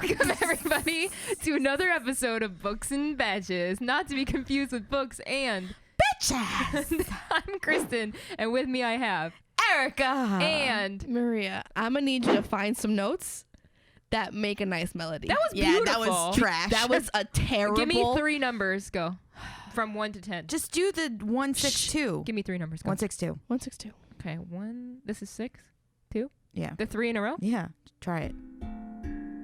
Welcome, everybody, to another episode of Books N Betches, not to be confused with Books and Betches. I'm Kristin, and with me I have Erica and Maria. I'm gonna need you to find some notes that make a nice melody. that was beautiful. Yeah, that was trash. That was a terrible. Give me 3 numbers. Go from 1 to 10. Just do the 162. Give me 3 numbers. Go. 162. 162. Okay, 1. This is 6. 2. Yeah. The 3 in a row. Yeah. Try it.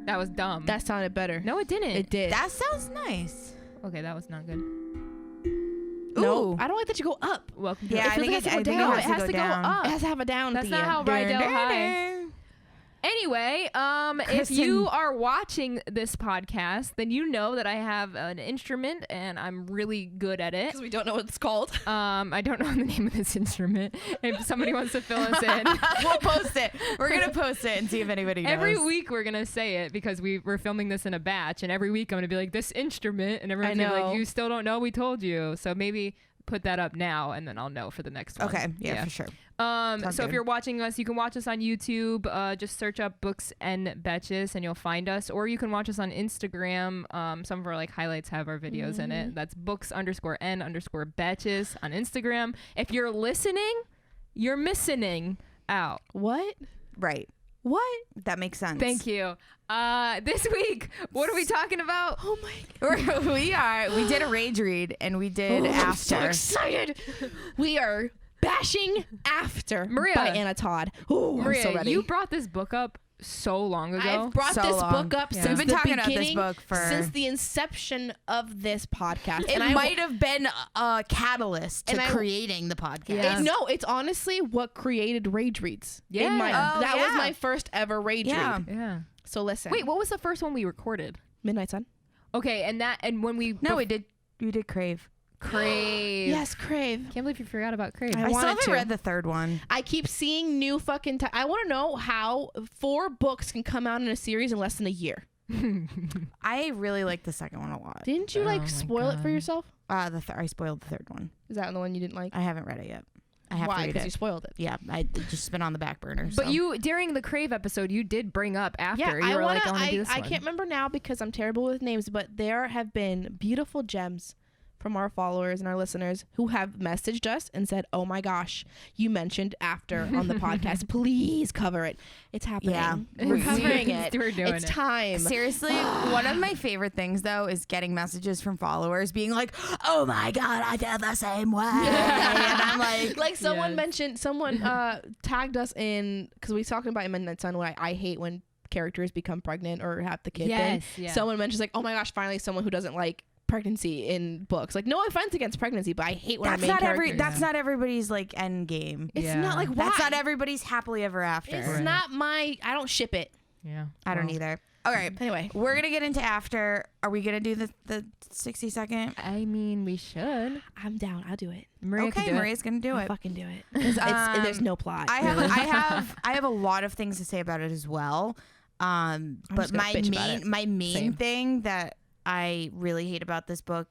That was dumb. That sounded better. No, it didn't. It did. That sounds nice. Okay, that was not good. No, Ooh. I don't like that you go up. Welcome. Yeah, to I think it has to go I think down. it has to go down. up. It has to have a down. That's at not the how end. Rydell High. Dun. Anyway, if Kristin. you are watching this podcast, then you know that I have an instrument and I'm really good at it. Because we don't know what it's called. I don't know the name of this instrument. If somebody wants to fill us in. We'll post it. We're going to post it and see if anybody knows. Every week we're going to say it because we're filming this in a batch. And every week I'm going to be like, this instrument. And everyone's gonna be like, you still don't know? We told you. So maybe put that up now and then I'll know for the next one. Okay. Yeah, for sure. So if you're watching us, you can watch us on YouTube. Just search up Books N Betches and you'll find us. Or you can watch us on Instagram. Some of our highlights have our videos in it. That's Books_N_Betches on Instagram. If you're listening, you're missing out. What? Right. What? That makes sense. Thank you. This week, what are we talking about? Oh my God. We did a rage read and we did I'm so After. excited. We are bashing After Maria. by Anna Todd. Oh, Maria, I'm so ready. you brought this book up so long ago. I've brought So this long. book up Yeah. since We've been the talking about this beginning, book for- since the inception of this podcast. It And might have been a catalyst to And I- creating the podcast. Yeah. No, it's honestly what created rage reads. Yeah. That was yeah. my first ever rage Yeah. read. Yeah. So listen. Wait, what was the first one we recorded? Midnight Sun. Okay, and when we No, we did Crave. Crave. Yes, Crave. Can't believe you forgot about Crave. I I still wanted haven't to. read the third one. I keep seeing new fucking. I want to know how 4 books can come out in a series in less than a year. I really like the second one a lot. Didn't you Oh my spoil it for God. yourself? I spoiled the third one. Is that the one you didn't like? I haven't read it yet. I have Why? to read Because it. you spoiled it. Yeah, I just been on the back burner. But so. you during the Crave episode, you did bring up After. Yeah, you were I like, I want to do this I one. can't remember now because I'm terrible with names, but there have been beautiful gems from our followers and our listeners who have messaged us and said, "Oh my gosh, you mentioned After on the podcast. Please cover it. It's happening. Yeah. We're covering it. We're doing it's it. time." Seriously, one of my favorite things though is getting messages from followers being like, "Oh my god, I feel the same way," and I'm like, Someone Yes. mentioned, someone tagged us in because we talking about in Midnight Sun. Why I hate when characters become pregnant or have the kid Yes, thing. yeah. Someone mentions oh my gosh, finally someone who doesn't like pregnancy in books. No offense against pregnancy, but I hate when that's our main not characters. that's not everybody's end game. It's Yeah. not why. That's not everybody's happily ever after. It's Right. not my. I don't ship it. Yeah. I don't either. All right. Anyway, We're going to get into After. Are we going to do the 60 second? I mean, we should. I'm down. I'll do it. Maria can Okay, do it. Maria's going to do I'll it. fucking do it. Because there's no plot. I have really. I have a lot of things to say about it as well. But just gonna my bitch about it. main Same. thing that I really hate about this book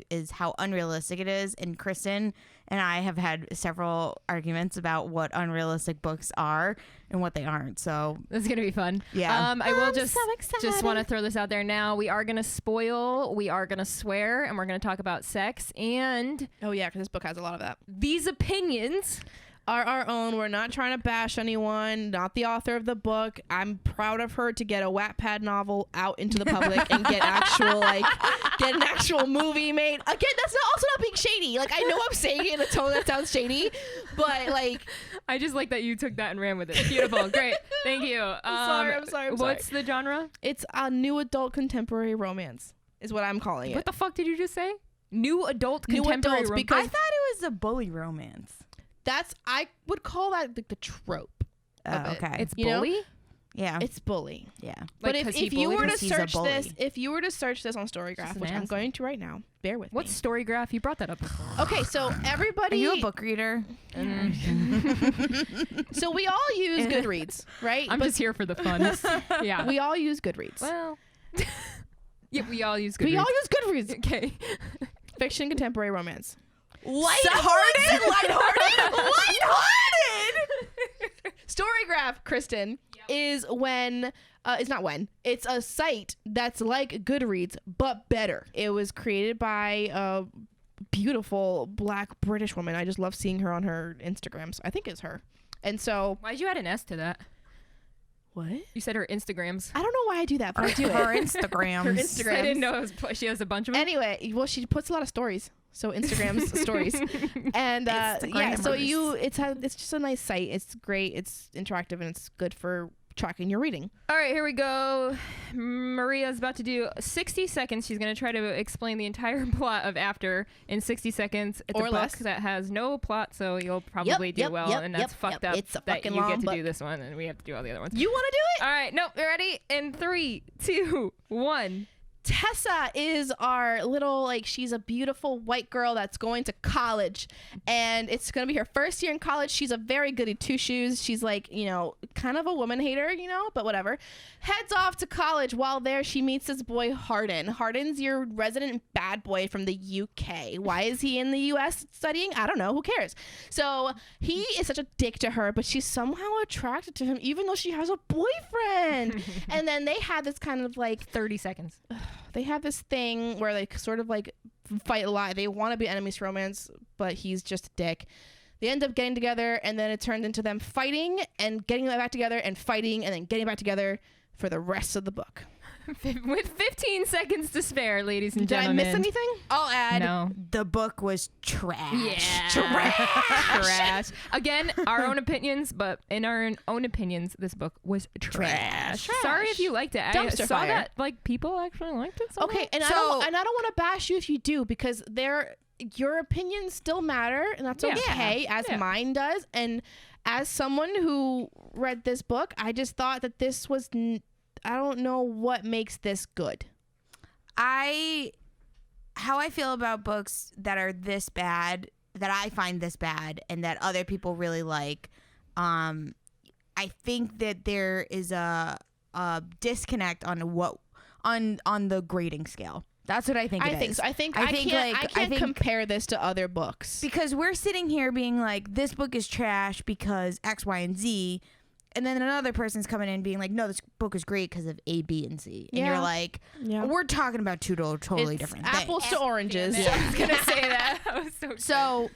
is how unrealistic it is. And Kristin and I have had several arguments about what unrealistic books are and what they aren't. So This is gonna be fun. Yeah. I will I'm just so excited. want to throw this out there now. We are gonna spoil. We are gonna swear, and we're gonna talk about sex. And Oh yeah, because this book has a lot of that. these opinions. Are our own. We're not trying to bash anyone. Not the author of the book. I'm proud of her to get a Wattpad novel out into the public and get get an actual movie made. Again, that's also not being shady. I know I'm saying it in a tone that sounds shady, but I just like that you took that and ran with it. Beautiful, great, thank you. I'm sorry. What's the genre? It's a new adult contemporary romance, is what I'm calling it. What the fuck did you just say? New adult New contemporary adults, rom- because- I thought it was a bully romance. I would call that the trope. of it. Okay. It's You know? bully. yeah. It's bully. Yeah. But Like, 'cause if he you were bullied to us? He's a search bully. this, if you were to search this on Storygraph, Just an which I'm asshole. going to right now, bear with What's me. Storygraph? You brought that up before. Okay, so Are everybody. you a book reader? So we all use Goodreads, right? I'm But just here for the fun. Yeah. we all use Goodreads. Well. Yeah, we all use Goodreads. We all use Goodreads. Okay. Fiction, contemporary romance. Lighthearted. Storygraph, Kristin. Yep. is when it's a site that's like Goodreads but better. It was created by a beautiful Black British woman. I just love seeing her on her Instagrams. I think it's her. And so Why'd you add an S to that? what? You said her Instagrams. I don't know why I do that, but I do it. Her Instagrams. Her Instagrams. I didn't know it was, she has a bunch of them. Anyway, well, she puts a lot of stories. So Instagram's stories. And yeah, so it's just a nice site. It's great. It's interactive and it's good for tracking your reading. All right, here we go. Maria's about to do 60 seconds. She's going to try to explain the entire plot of After in 60 seconds. It's Or a book less. that has no plot, so you'll probably do well. And that's fucked up It's a that fucking you long get to book. do this one and we have to do all the other ones. You want to do it? All right, nope, ready? In 3, 2, 1. Tessa is our little, like, she's a beautiful white girl that's going to college, and it's going to be her first year in college. She's a very goody two-shoes. She's like, you know, kind of a woman hater, you know, but whatever. Heads off to college. While there, she meets this boy, Hardin. Hardin's your resident bad boy from the UK. Why is he in the US studying? I don't know. Who cares? So he is such a dick to her, but she's somehow attracted to him, even though she has a boyfriend. And then they have this kind of like 30 seconds. They have this thing where they sort of like fight a lot. They want to be enemies to romance, but he's just a dick. They end up getting together, and then it turned into them fighting and getting back together and fighting and then getting back together for the rest of the book. With 15 seconds to spare, ladies and Did I gentlemen. miss anything? I'll add, No. the book was trash. Yeah. Trash. Again, our own opinions, but in our own opinions, this book was trash. Sorry if you liked it. I Dumpster saw fire. that like people actually liked it. Somehow. Okay, and I don't want to bash you if you do, because your opinions still matter, and that's Yeah. okay, as Yeah. mine does. And as someone who read this book, I just thought that this was I don't know what makes this good. How I feel about books that are this bad, that I find this bad, and that other people really like, I think that there is a disconnect on the grading scale. That's what I think. I think so. I can't compare this to other books. Because we're sitting here being like, this book is trash because X, Y, and Z. And then another person's coming in being like, no, this book is great because of A, B, and C. And Yeah. you're like, we're talking about two totally It's different apples things. to oranges. I was gonna say that. I was so. So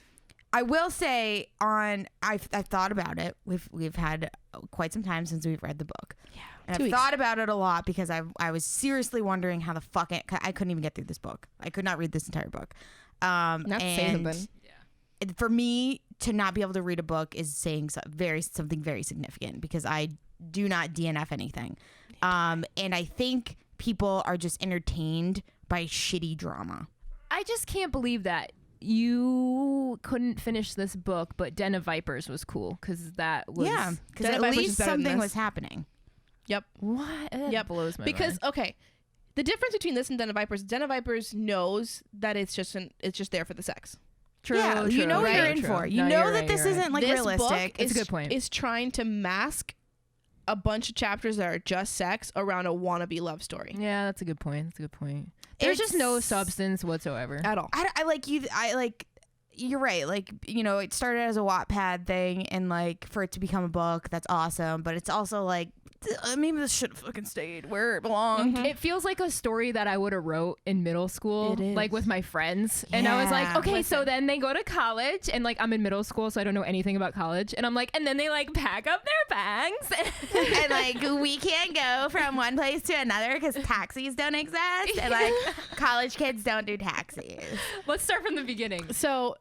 I will say I've thought about it. We've had quite some time since we've read the book. Yeah. And 2 I've weeks. thought about it a lot because I was seriously wondering how the fuck I couldn't even get through this book. I could not read this entire book. Not to say and something. for me to not be able to read a book is saying something very significant, because I do not DNF anything. And I think people are just entertained by shitty drama. I just can't believe that you couldn't finish this book, but Den of Vipers was cool because that was because Den at of Vipers is least better than something this. was happening. Yep. what? That Yep. blows my Because mind. okay, the difference between this and Den of Vipers knows that it's just there for the sex. True, Yeah, true, you know what true, you're in true. for. You No, know you're that right, this you're right. isn't like This realistic. book It's a good point. is trying to mask a bunch of chapters that are just sex around a wannabe love story. Yeah, that's a good point. That's a good point. There's just no substance whatsoever. At all. I like you. I like. You're right. Like, you know, it started as a Wattpad thing, and like for it to become a book, that's awesome. But it's also like, maybe this should have fucking stayed where it belonged. It feels like a story that I would have wrote in middle school, It is. like with my friends. And I was like, Yeah. okay, so then they go to college, and like I'm in middle school, so I don't know anything about college. And I'm like, and then they like pack up their bags. And like, we can't go from one place to another because taxis don't exist, and like college kids don't do taxis. Let's start from the beginning. So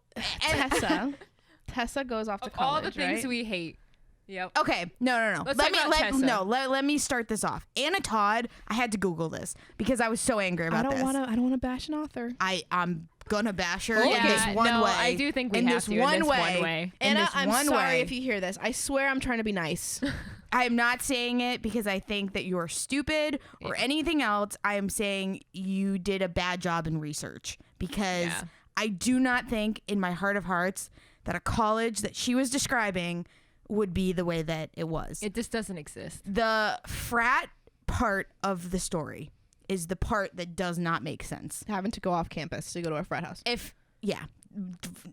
Tessa goes off to Of college. all the things right? we hate. Yep. Okay, no. Let's talk about Tessa. Let me start this off. Anna Todd. I had to Google this because I was so angry about this. I don't want to bash an author. I'm gonna bash her Yeah, in this one no, way. I do think we in have this to in one this way. one way. In Anna, this I'm one sorry way. if you hear this. I swear I'm trying to be nice. I am not saying it because I think that you are stupid or anything else. I am saying you did a bad job in research, because Yeah. I do not think in my heart of hearts that a college that she was describing would be the way that it was. It just doesn't exist. The frat part of the story is the part that does not make sense. Having to go off campus to go to a frat house.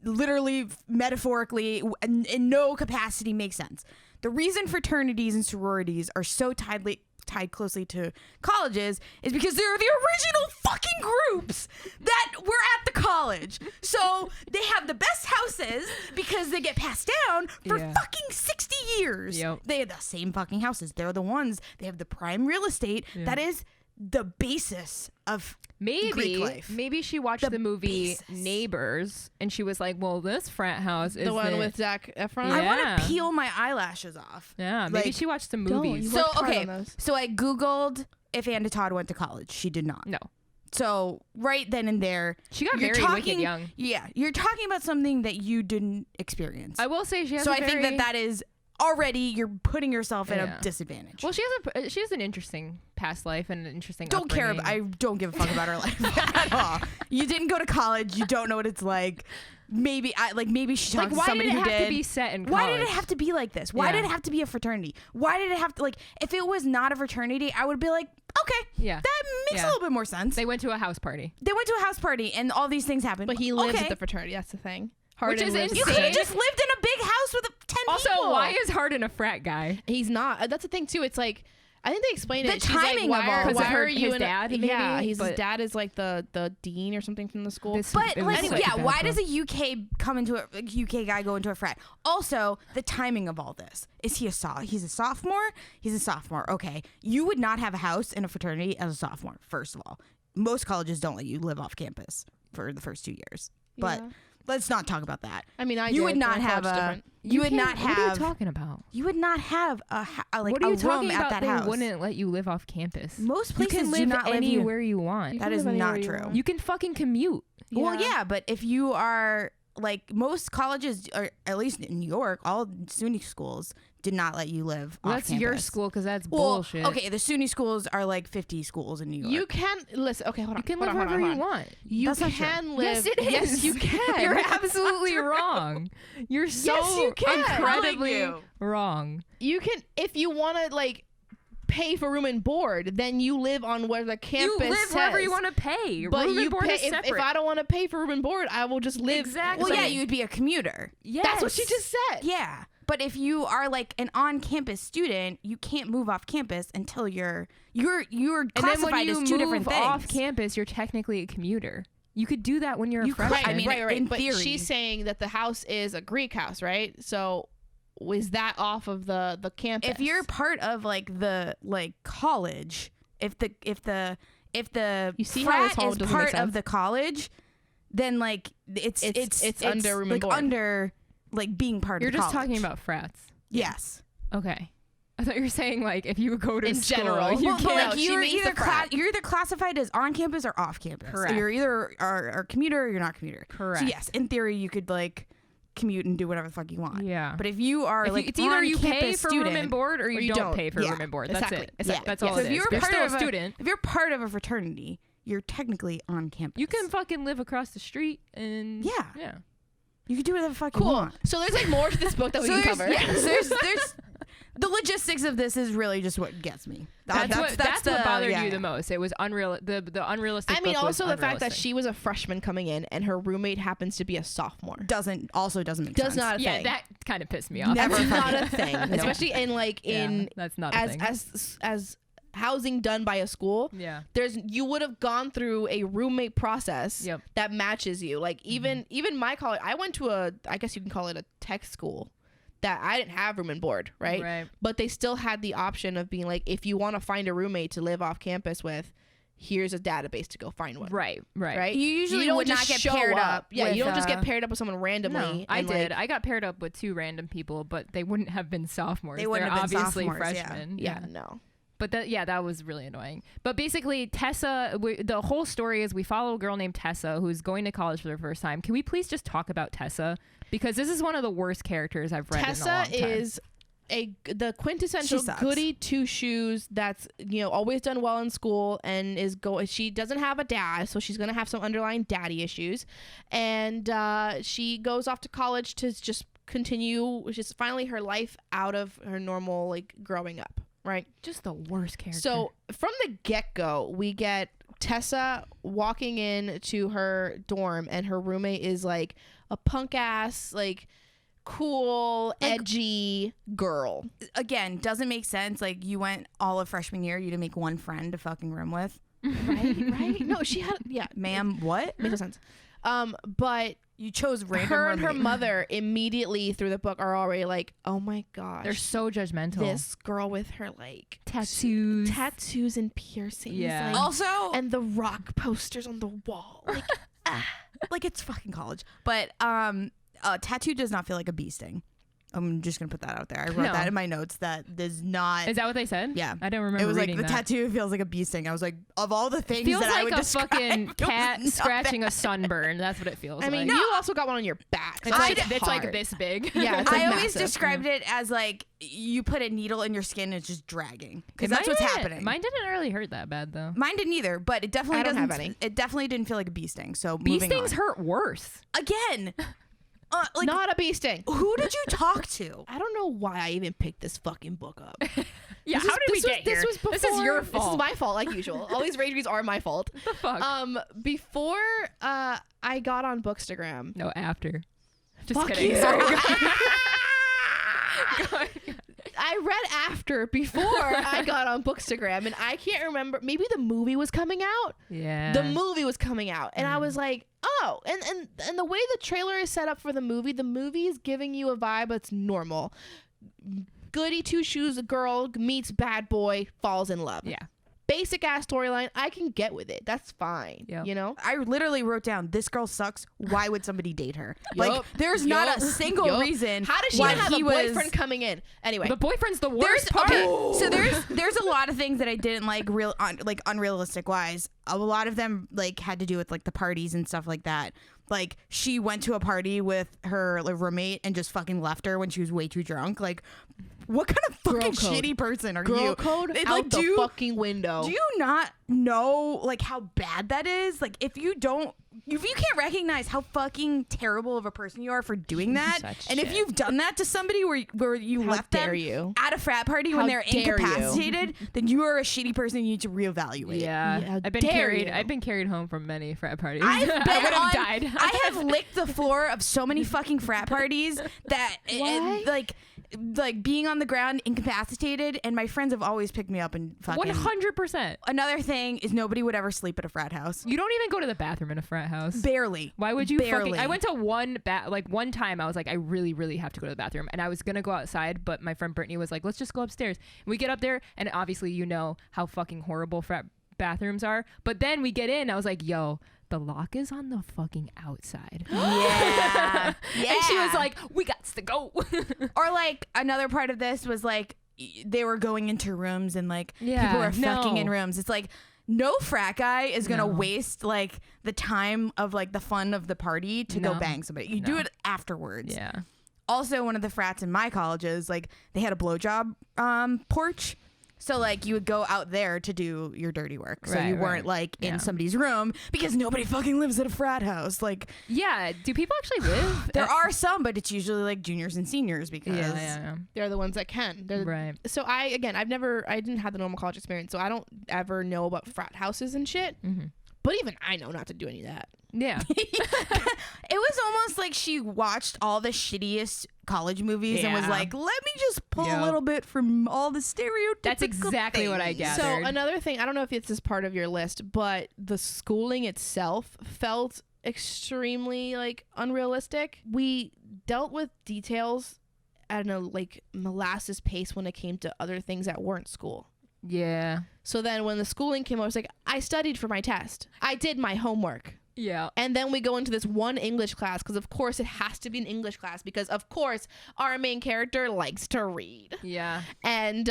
Literally, metaphorically, in no capacity makes sense. the reason fraternities and sororities are so tied closely to colleges is because they're the original fucking groups that were at the college. So they have the best houses because they get passed down for fucking 60 years. Yep. They have the same fucking houses. They're the ones. They have the prime real estate. That is the basis of Greek life. Maybe she watched the movie Neighbors and she was like, well, this frat house is the one with Zac Efron. Yeah. I want to peel my eyelashes off. Yeah, maybe she watched the movies. So so I googled if Anna Todd went to college. She did not. No. So right then and there, she got married wicked young. Yeah, you're talking about something that you didn't experience. I will say she has. So I think that is already you're putting yourself at a disadvantage. Well, she has an interesting past life and an interesting. I don't give a fuck about her life at all. You didn't go to college. You don't know what it's like. Maybe she talked to somebody who did. Why did it have to be set in college? Why did it have to be like this? Why did it have to be a fraternity? Why did it have to if it was not a fraternity, I would be like, okay, that makes a little bit more sense. They went to a house party. And all these things happened. But he lives at the fraternity. That's the thing. Which is insane. You could have just lived in a big house with 10 people. Also, why is Hardin a frat guy? He's not. That's the thing too. It's like I think they explain the it. timing of all. Why are you his dad? Maybe? Yeah, his dad is like the dean or something from the school. Why does a UK guy go into a frat? Also, the timing of all this. Is he he's a sophomore? He's a sophomore. Okay. You would not have a house in a fraternity as a sophomore, first of all. Most colleges don't let you live off campus for the first 2 years. But let's not talk about that. I mean, you would not have a. You would not have. What are you talking about? You would not have a what are you room talking at about that they house. Wouldn't let you live off campus. Most places you can live do not anywhere you want. That is not true. You can fucking commute. Well, yeah, but if you are most colleges, or at least in New York, all SUNY schools did not let you live off That's campus. your school because that's bullshit. Okay, the SUNY schools are 50 schools in New York. You can listen. Okay, hold on. You can live wherever you want. You can live. Yes, it is. Yes, you can. You're absolutely wrong. You're so incredibly wrong. You can, if you want to pay for room and board, then you live on where the campus You live says. wherever you want to pay. But room you and board pay is separate. if I don't want to pay for room and board, I will just live. Exactly. Well, yeah, you'd be a commuter. Yes. That's what she just said. Yeah. But if you are an on-campus student, you can't move off campus until you're classified as two different things. Off campus, you're technically a commuter. You could do that when you're a freshman. Right. In but theory. she's saying that the house is a Greek house, right? So is that off of the campus? If you're part of the college, if the you see frat how this all is doesn't make part sense? of the college, then it's under room and board. under being part You're of the just college. talking about frats. Yes. Okay. I thought you were saying if you would go to In school, general. you Well, can't. she means the frat. you're either classified as on campus or off campus. Correct. You're either are commuter or you're not commuter. Correct. So yes, in theory, you could commute and do whatever the fuck you want. Yeah. But if you are it's either you pay for student, room and board or you don't pay for room and board. That's Exactly. it. Yeah. That's all So it if is. you're You're part still of a student. If you're part of a fraternity, you're technically on campus. You can fucking live across the street and yeah. You can do whatever the fuck you cool. want. So there's more to this book that we can cover. Yeah, so there's the logistics of this is really just what gets me. That's what bothered you the most. It was the unrealistic. I mean, book also was the fact that unrealistic. she was a freshman coming in and her roommate happens to be a sophomore. doesn't make Does sense. not a Yeah, thing. that kind of pissed me off. That's not a thing, No. especially in that's not a thing. as housing done by a school. Yeah. You would have gone through a roommate process that matches you. Even my college, I went to I guess you can call it a tech school that I didn't have room and board, right? But they still had the option of being if you want to find a roommate to live off campus with, here's a database to go find one. Right. You usually don't would not just get show paired up. Yeah, with, you don't just get paired up with someone randomly. No, I did. I got paired up with 2 random people, but they wouldn't have been sophomores. They wouldn't They're have been obviously sophomores, freshmen. Yeah, no. But that was really annoying. But basically, Tessa, the whole story is we follow a girl named Tessa who's going to college for the first time. Can we please just talk about Tessa? Because this is one of the worst characters I've read in a long time. Tessa is the quintessential goody two shoes that's always done well in school and she doesn't have a dad, so she's gonna have some underlying daddy issues, and she goes off to college to just continue finally her life out of her normal growing up. Right. Just the worst character. So from the get-go, we get Tessa walking in to her dorm and her roommate is a punk ass, cool, Like- edgy girl. Again, doesn't make sense. Like, you went all of freshman year, you didn't make one friend to fucking room with. Right? No, she had, yeah. Ma'am, what? Makes no sense. But You chose random her and her roommate. mother immediately through the book are already like, oh my gosh. They're so judgmental. this girl with her like tattoos. and piercings. Yeah. Like, Also, and the rock posters on the wall. Like, like, it's fucking college. But tattoo does not feel like a bee sting. I'm just gonna put that out there. I wrote No. that in my notes. That does not. Is that what they said? Yeah. I don't remember It was like reading the that. tattoo feels like a bee sting. I was like, of all the things Feels that I like would a describe, fucking it was cat not scratching that. a sunburn. That's what it feels I mean, like. you also got one on your back. It's like, that's it's like hard. this big. Yeah, it's like I always massive. described it as like you put a needle in your skin and it's just dragging because that's Mine what's didn't- happening. Mine didn't really hurt that bad though. Mine didn't either, but it definitely I don't doesn't. have any. It definitely didn't feel like a bee sting. So Bee moving stings on. hurt worse. Again. Like, Not a bee sting. who did you talk to? I don't know why I even picked this fucking book up. Yeah, This how is- did we this get was- here? This was before. This is your This fault. is my fault, like usual. All these rage reviews are my fault. the fuck? Before I got on Bookstagram. No, after. Just Fuck kidding. you. Sorry. Go ahead. I read after before I got on Bookstagram, and I can't remember. Maybe the movie was coming out. Yeah. The movie was coming out, and I was like, oh, and the way the trailer is set up for the movie is giving you a vibe that's normal. Goody two shoes girl meets bad boy, falls in love. Yeah. Basic ass storyline. I can get with it. That's fine. Yep. You know. I literally wrote down, this girl sucks. Why would somebody date her? Like, Yup. there's not Yup. a single Yup. reason. How does she why have a he was- boyfriend coming in? Anyway, The boyfriend's the There's worst part. okay, so there's a lot of things that I didn't like like unrealistic wise. A lot of them like had to do with like the parties and stuff like that. Like she went to a party with her like, roommate and just fucking left her when she was way too drunk. Like, what kind of fucking Girl code. shitty person are girl you? code It, out like, the fucking window. Do you not know like how bad that is? Like if you can't recognize how fucking terrible of a person you are for doing that, Such and if shit. you've done that to somebody where you How left dare them you. at a frat party How when they're dare you. incapacitated, then you are a shitty person. You need to reevaluate. Yeah. Yeah, I've been dare carried. you. I've been carried home from many frat parties. I've been I would have on, died. I have licked the floor of so many fucking frat parties that Why? like being on the ground incapacitated, and my friends have always picked me up and fucking. 100%. Another thing is nobody would ever sleep at a frat house. You don't even go to the bathroom in a frat house. Barely. Why would you Barely. fucking... I went to one time I was like, I really, really have to go to the bathroom. And I was going to go outside, but my friend Brittany was like, let's just go upstairs. And we get up there, and obviously you know how fucking horrible frat bathrooms are. But then we get in, I was like, yo, the lock is on the fucking outside. Yeah. Yeah. And she was like, we got to go. Or like another part of this was like they were going into rooms and like Yeah, people were fucking no. in rooms. It's like no frat guy is gonna No. waste like the time of like the fun of the party to go No. bang somebody. You do No. it afterwards. Yeah. Also, one of the frats in my colleges, like they had a blowjob porch. So like you would go out there to do your dirty work. So Right, you right. weren't like in Yeah. somebody's room because nobody fucking lives at a frat house. Like Yeah. Do people actually live? there are some, but it's usually like juniors and seniors because Yeah. They're the ones that can. They're Right. So I didn't have the normal college experience, so I don't ever know about frat houses and shit. Mm-hmm. But even I know not to do any of that. Yeah. It was almost like she watched all the shittiest college movies and was Yeah. like, let me just pull Yep. a little bit from all the stereotypical That's exactly what I things. gathered. So another thing, I don't know if this is part of your list, but the schooling itself felt extremely like unrealistic. We dealt with details at a like molasses pace when it came to other things that weren't school. Yeah. So then when the schooling came, I was like, I studied for my test. I did my homework. Yeah. And then we go into this one English class because, of course, it has to be an English class because, of course, our main character likes to read. Yeah. And,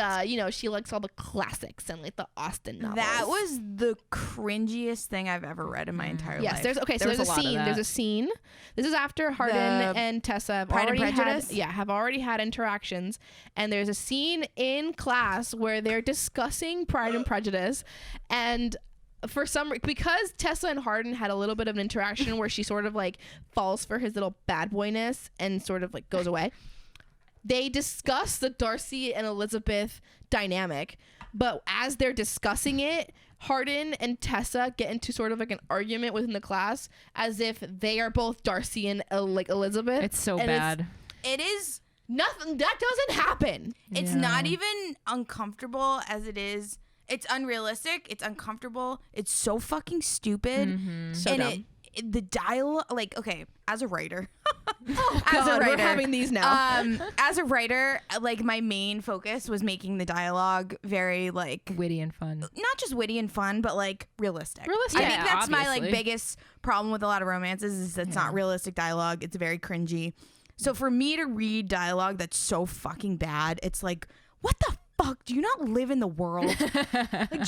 she likes all the classics and, like, the Austen novels. That was the cringiest thing I've ever read in my entire Yes, life. there's There there's was a a lot of scene. that. There's a scene. This is after Hardin The and Tessa have Pride and already Prejudice? have already had interactions, and there's a scene in class where they're discussing Pride and Prejudice, and for because Tessa and Hardin had a little bit of an interaction where she sort of like falls for his little bad boyness and sort of like goes away. They discuss the Darcy and Elizabeth dynamic, but as they're discussing it, Hardin and Tessa get into sort of like an argument within the class as if they are both Darcy and like Elizabeth. It's so And bad. It is nothing. That doesn't happen. It's not even uncomfortable as it is. It's unrealistic. It's uncomfortable. It's so fucking stupid. So and dumb. The dialogue, like, okay, as a writer, As a writer, we're having these now. As a writer, like, my main focus was making the dialogue very, like, witty and fun. not just witty and fun, but like realistic. Realistic. I think Yeah, that's my like obviously. biggest problem with a lot of romances is it's not realistic dialogue. It's very cringy. So for me to read dialogue that's so fucking bad, it's like, what the fuck? Do you not live in the world? Like,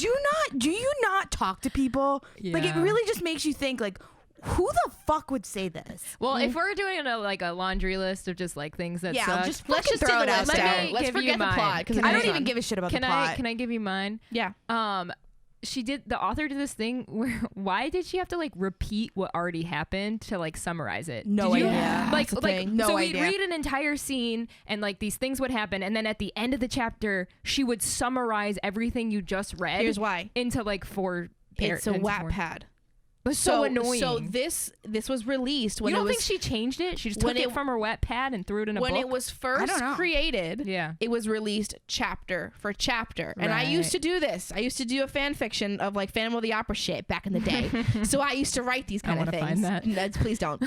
do you not talk to people? Like, it Yeah. really just makes you think, like, who the fuck would say this? Well, if we're doing a laundry list of just like things that Yeah, suck, just Let's fucking just throw do it the out list let there. me Let's give forget you the mine. plot, 'cause Can I don't it's even fun. give a shit about Can the plot. I give you mine? Yeah. The author did this thing where why did she have to like repeat what already happened to like summarize it? No Did you- idea. Like, That's the thing. No so idea. we'd read an entire scene and like these things would happen, and then at the end of the chapter, she would summarize everything you just read. Here's why. Into like four. It's a into four- Wattpad. It's so annoying. So this was released when you don't it was think she changed it? She just when took it it- from her Wattpad and threw it in a when book. it was I first don't know. created. Yeah. It was released chapter for chapter. And I Right. used to do this. I used to do a fan fiction of like Phantom of the Opera shit back in the day. So I used to write these kind of wanna things. find that. Please don't.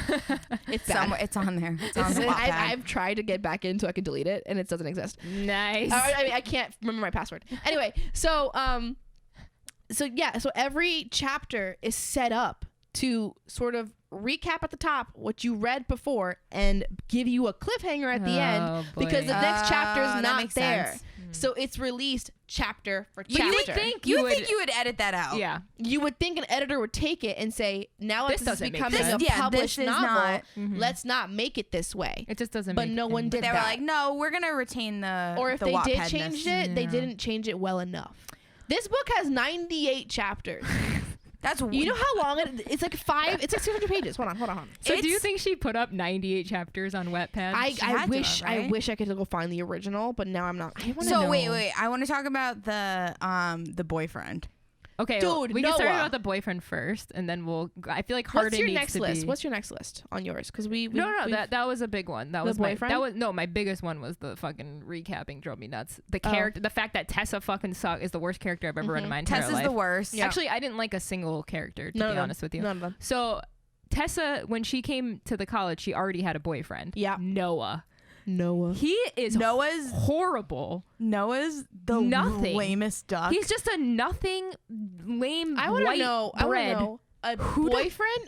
It's bad. Somewhere, it's on there. It's on the I've, Wattpad. I've tried to get back in so I can delete it, and it doesn't exist. Nice. I can't remember my password. Anyway, so every chapter is set up to sort of recap at the top what you read before and give you a cliffhanger at the end Oh, boy. because the next chapter is that not makes there. sense. So it's released chapter for But you chapter. would think You you would would. think you would edit that out. Yeah. You would think an editor would take it and say, now This this is doesn't make becoming sense. a Yeah, published this is novel. not- Let's not make it this way. It just doesn't. But make no one any- did They were that. like, no, we're gonna retain the. Or if the they did Wattpadness. change it, they Yeah. didn't change it well enough. This book has 98 chapters. That's You know how long it's like 600 pages. Hold on. So do you It's- think she put up 98 chapters on Wattpad? I She had to wish have, right? I wish I could go find the original, but now I'm not. I wanna So know. wait. I want to talk about the boyfriend. Okay, Dude, we can start Noah. about the boyfriend first, and then we'll. I feel like What's Hardin your needs next to list? be. What's your next list on yours? Because we No, we've- that was a big one. That The was boyfriend? that was my biggest one was the fucking recapping drove me nuts. The Oh. character, the fact that Tessa fucking is the worst character I've ever read in my entire Tess is life. the worst. Yeah. Actually, I didn't like a single character to None be of them. honest with you. None of them. So Tessa, when she came to the college, she already had a boyfriend. Yeah. Noah. Noah. He is Noah's horrible. Noah's the Nothing. lamest duck. He's just a nothing, lame I want to white know. bread. I want to know Who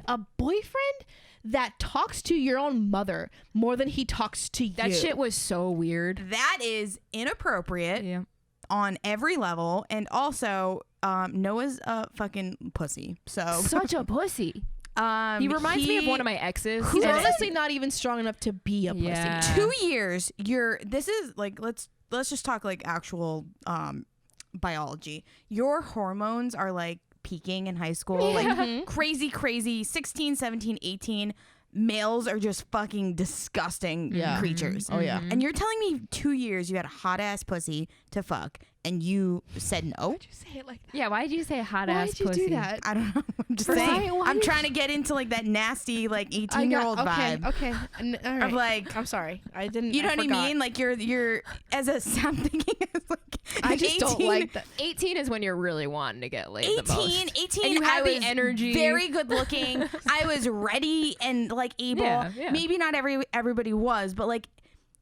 a boyfriend that talks to your own mother more than he talks to you. That shit was so weird. that is inappropriate Yeah. on every level, and also Noah's a fucking pussy. So Such a pussy. He reminds me of one of my exes. He's and- honestly not even strong enough to be a pussy. Yeah. 2 years. This is like let's just talk like actual biology. Your hormones are like peaking in high school, like crazy 16, 17, 18. Males are just fucking disgusting Yeah. creatures. Oh yeah. And you're telling me 2 years you had a hot ass pussy to fuck and you said no? Why'd you say it like that? Yeah, why did you say hot ass Why'd you pussy? do that? I don't know. I'm just For saying. why- why I'm did trying to get into like that nasty like 18-year-old vibe. Okay. All right. Of like, I'm sorry. I didn't. you know what I forgot. mean? Like you're as a I'm thinking as like I an just don't 18 like that. 18 is when you're really wanting to get laid the most. 18, And you I have the was energy. very good looking. I was ready and like able. Yeah, yeah. Maybe not everybody was, but like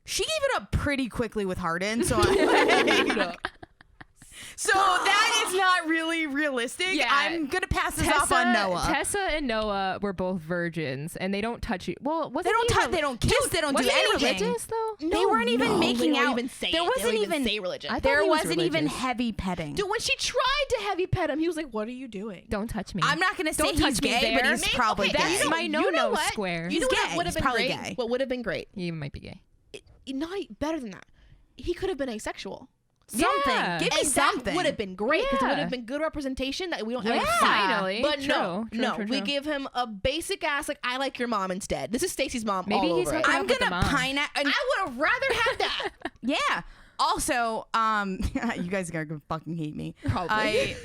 she gave it up pretty quickly with Hardin. So I'm like, so that is not really realistic. Yeah. I'm gonna pass this off on Noah. Tessa and Noah were both virgins, and they don't touch you. Well, wasn't They don't he touch. They don't kiss. They don't do wasn't he anything. religious though? They weren't even making they don't out. Even say There it. wasn't They don't even say religion. I thought There he was wasn't even religious. heavy petting. Dude, when she tried to heavy pet him, he was like, "What are you doing?" Don't touch me. I'm not gonna say Don't he's touch me gay, but there. he's Maybe- probably okay, gay. That's my you know no-no what? square. You know He's what gay. would have He's been probably great? gay. What would have been great? He might be gay. Not better than that. He could have been asexual. Something. Yeah. Give me And something. that would have been great because it would Yeah. have been good representation that we don't Yeah. ever see. Finally. But True, no, true, no, true, we true. give him a basic ass like I like your mom instead. This is Stacy's mom. Maybe all he's over it. hooking I'm up with the gonna mom. pineapple. I would have rather had that. Yeah. Also, you guys are gonna fucking hate me. Probably. I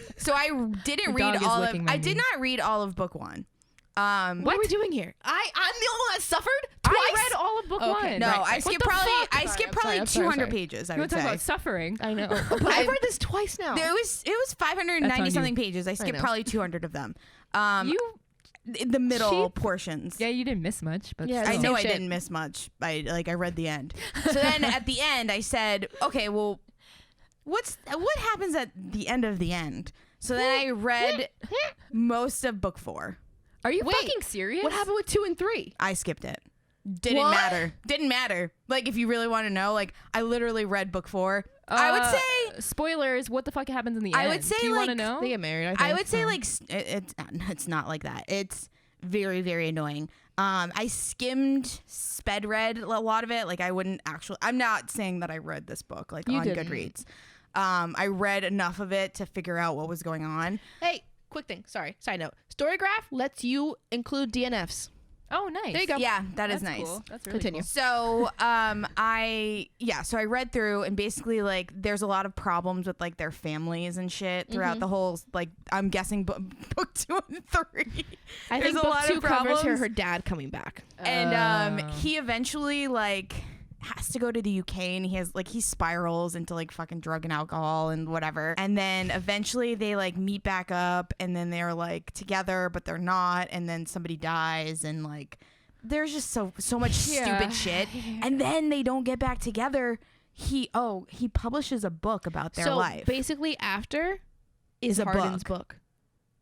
didn't The read dog is all of. licking my I did knee. not read all of book one. What are we doing here? I'm the only one that suffered twice. I read all of book one. No, Right. I skipped probably I'm sorry. 200 pages. I You would want to talk say. about suffering? I know. But I've read this twice now. It was 590 That's on something you. pages. I skipped know. probably 200 of them. You The middle Cheap. portions. Yeah, you didn't miss much, but Yeah, I still. know Same I shit. didn't miss much. I read the end. So then at the end I said, okay, well, what happens at the end of the end? So then I read most of book 4. Are you Wait, fucking serious? What happened with 2 and 3? I skipped it. Didn't What? matter. Didn't matter. Like, if you really want to know, like, I literally read book 4. I would say spoilers. What the fuck happens in the I end? would say, Do you want to like, know? They get married, I think. I would say like it's not like that. It's very, very annoying. I skimmed, sped read a lot of it. Like, I wouldn't actually. I'm not saying that I read this book like You on didn't. Goodreads. I read enough of it to figure out what was going on. Hey, quick thing. Sorry. Side note. Storygraph lets you include DNFs. Oh, nice. There you go. Yeah, that is That's nice. cool. That's really Continue. cool. So, so I read through, and basically, like, there's a lot of problems with like their families and shit throughout the whole. Like, I'm guessing book 2 and 3. I There's think a book lot 2 of covers problems. her dad coming back. And Oh. he eventually like has to go to the UK, and he spirals into like fucking drug and alcohol and whatever. And then eventually they like meet back up, and then they're like together, but they're not. And then somebody dies, and like there's just so much Yeah. stupid shit. And then they don't get back together. He publishes a book about their so life. basically, after is a Hardin's book.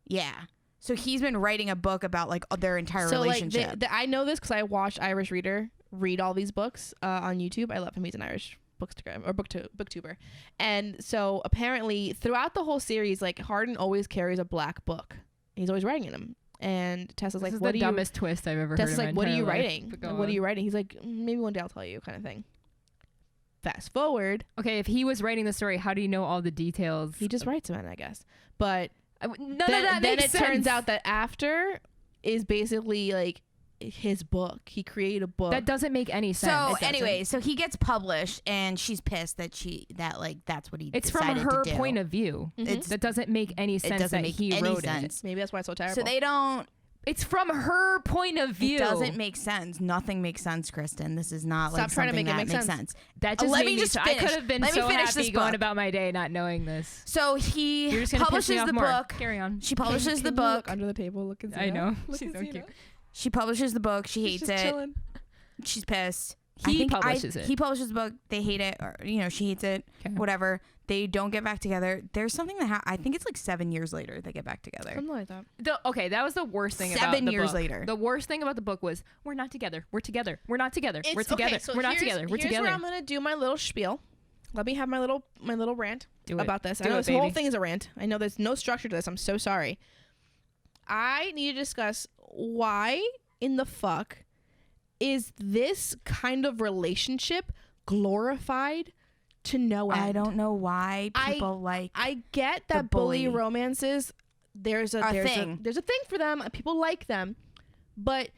Yeah. So he's been writing a book about like their entire So like, relationship. I know this because I watched Irish Reader read all these books on YouTube. I love him. He's an Irish bookstagram or booktuber. And so apparently throughout the whole series, like Hardin always carries a black book. He's always writing in them. And Tessa's like, This is "What the are you?" dumbest twist I've ever heard. Tessa's in like, my "What are you entire life." writing? But go What are on. you writing?" He's like, "Maybe one day I'll tell you," kind of thing. Fast forward, Okay, if he was writing the story, how do you know all the details? he just writes them, I guess. But None of then, that then makes it turns sense. out that after is basically like his book. He created a book. That doesn't make any sense. So doesn't. anyway, so he gets published, and she's pissed that that's what he. It's from decided her to do. point of view. It's That doesn't make any sense doesn't that make he any wrote sense. Maybe that's why it's so terrible. So they don't. It's from her point of view. It doesn't make sense. Nothing makes sense, Kristen. This is not Stop like trying to something make it that make makes sense. sense. That just Let made me me just so, I finish. could have been Let me so finish happy this going book. about my day not knowing this. So he You're just gonna piss publishes me off the more. book. Carry on. She publishes the Can you look book. under the table. Look and see. I know. Look She's and so see cute. now. She publishes the book. She hates She's just it. chilling. She's pissed. He publishes it. He publishes the book. They hate it, or she hates it. Okay. Whatever. They don't get back together. There's something that I think it's like 7 years later they get back together. Something like that. Okay, that was the worst thing about 7 the years book. later. The worst thing about the book was we're not together. We're together. We're not together. We're together. Okay, so we're not here's- together. We're here's together. where I'm gonna do my little spiel. Let me have my little rant Do it. about this. I Do know it, this whole baby. thing is a rant. I know there's no structure to this. I'm so sorry. I need to discuss why in the fuck is this kind of relationship glorified to no end? I don't know why people like. I get the that bully bully. romances. There's a thing. there's a thing for them. People like them, but